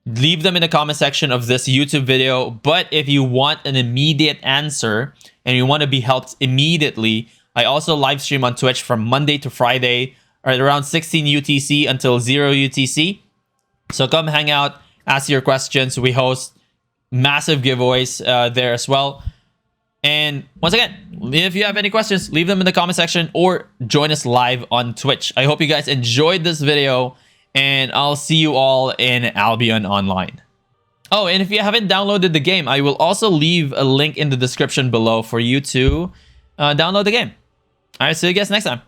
leave them in the comment section of this YouTube video. But if you want an immediate answer and you want to be helped immediately, I also live stream on Twitch from Monday to Friday at around 16 UTC until 0 UTC. So come hang out, ask your questions. We host massive giveaways there as well. And once again, if you have any questions, leave them in the comment section or join us live on Twitch. I hope you guys enjoyed this video, and I'll see you all in Albion Online. Oh, and if you haven't downloaded the game, I will also leave a link in the description below for you to download the game. All right, see you guys next time.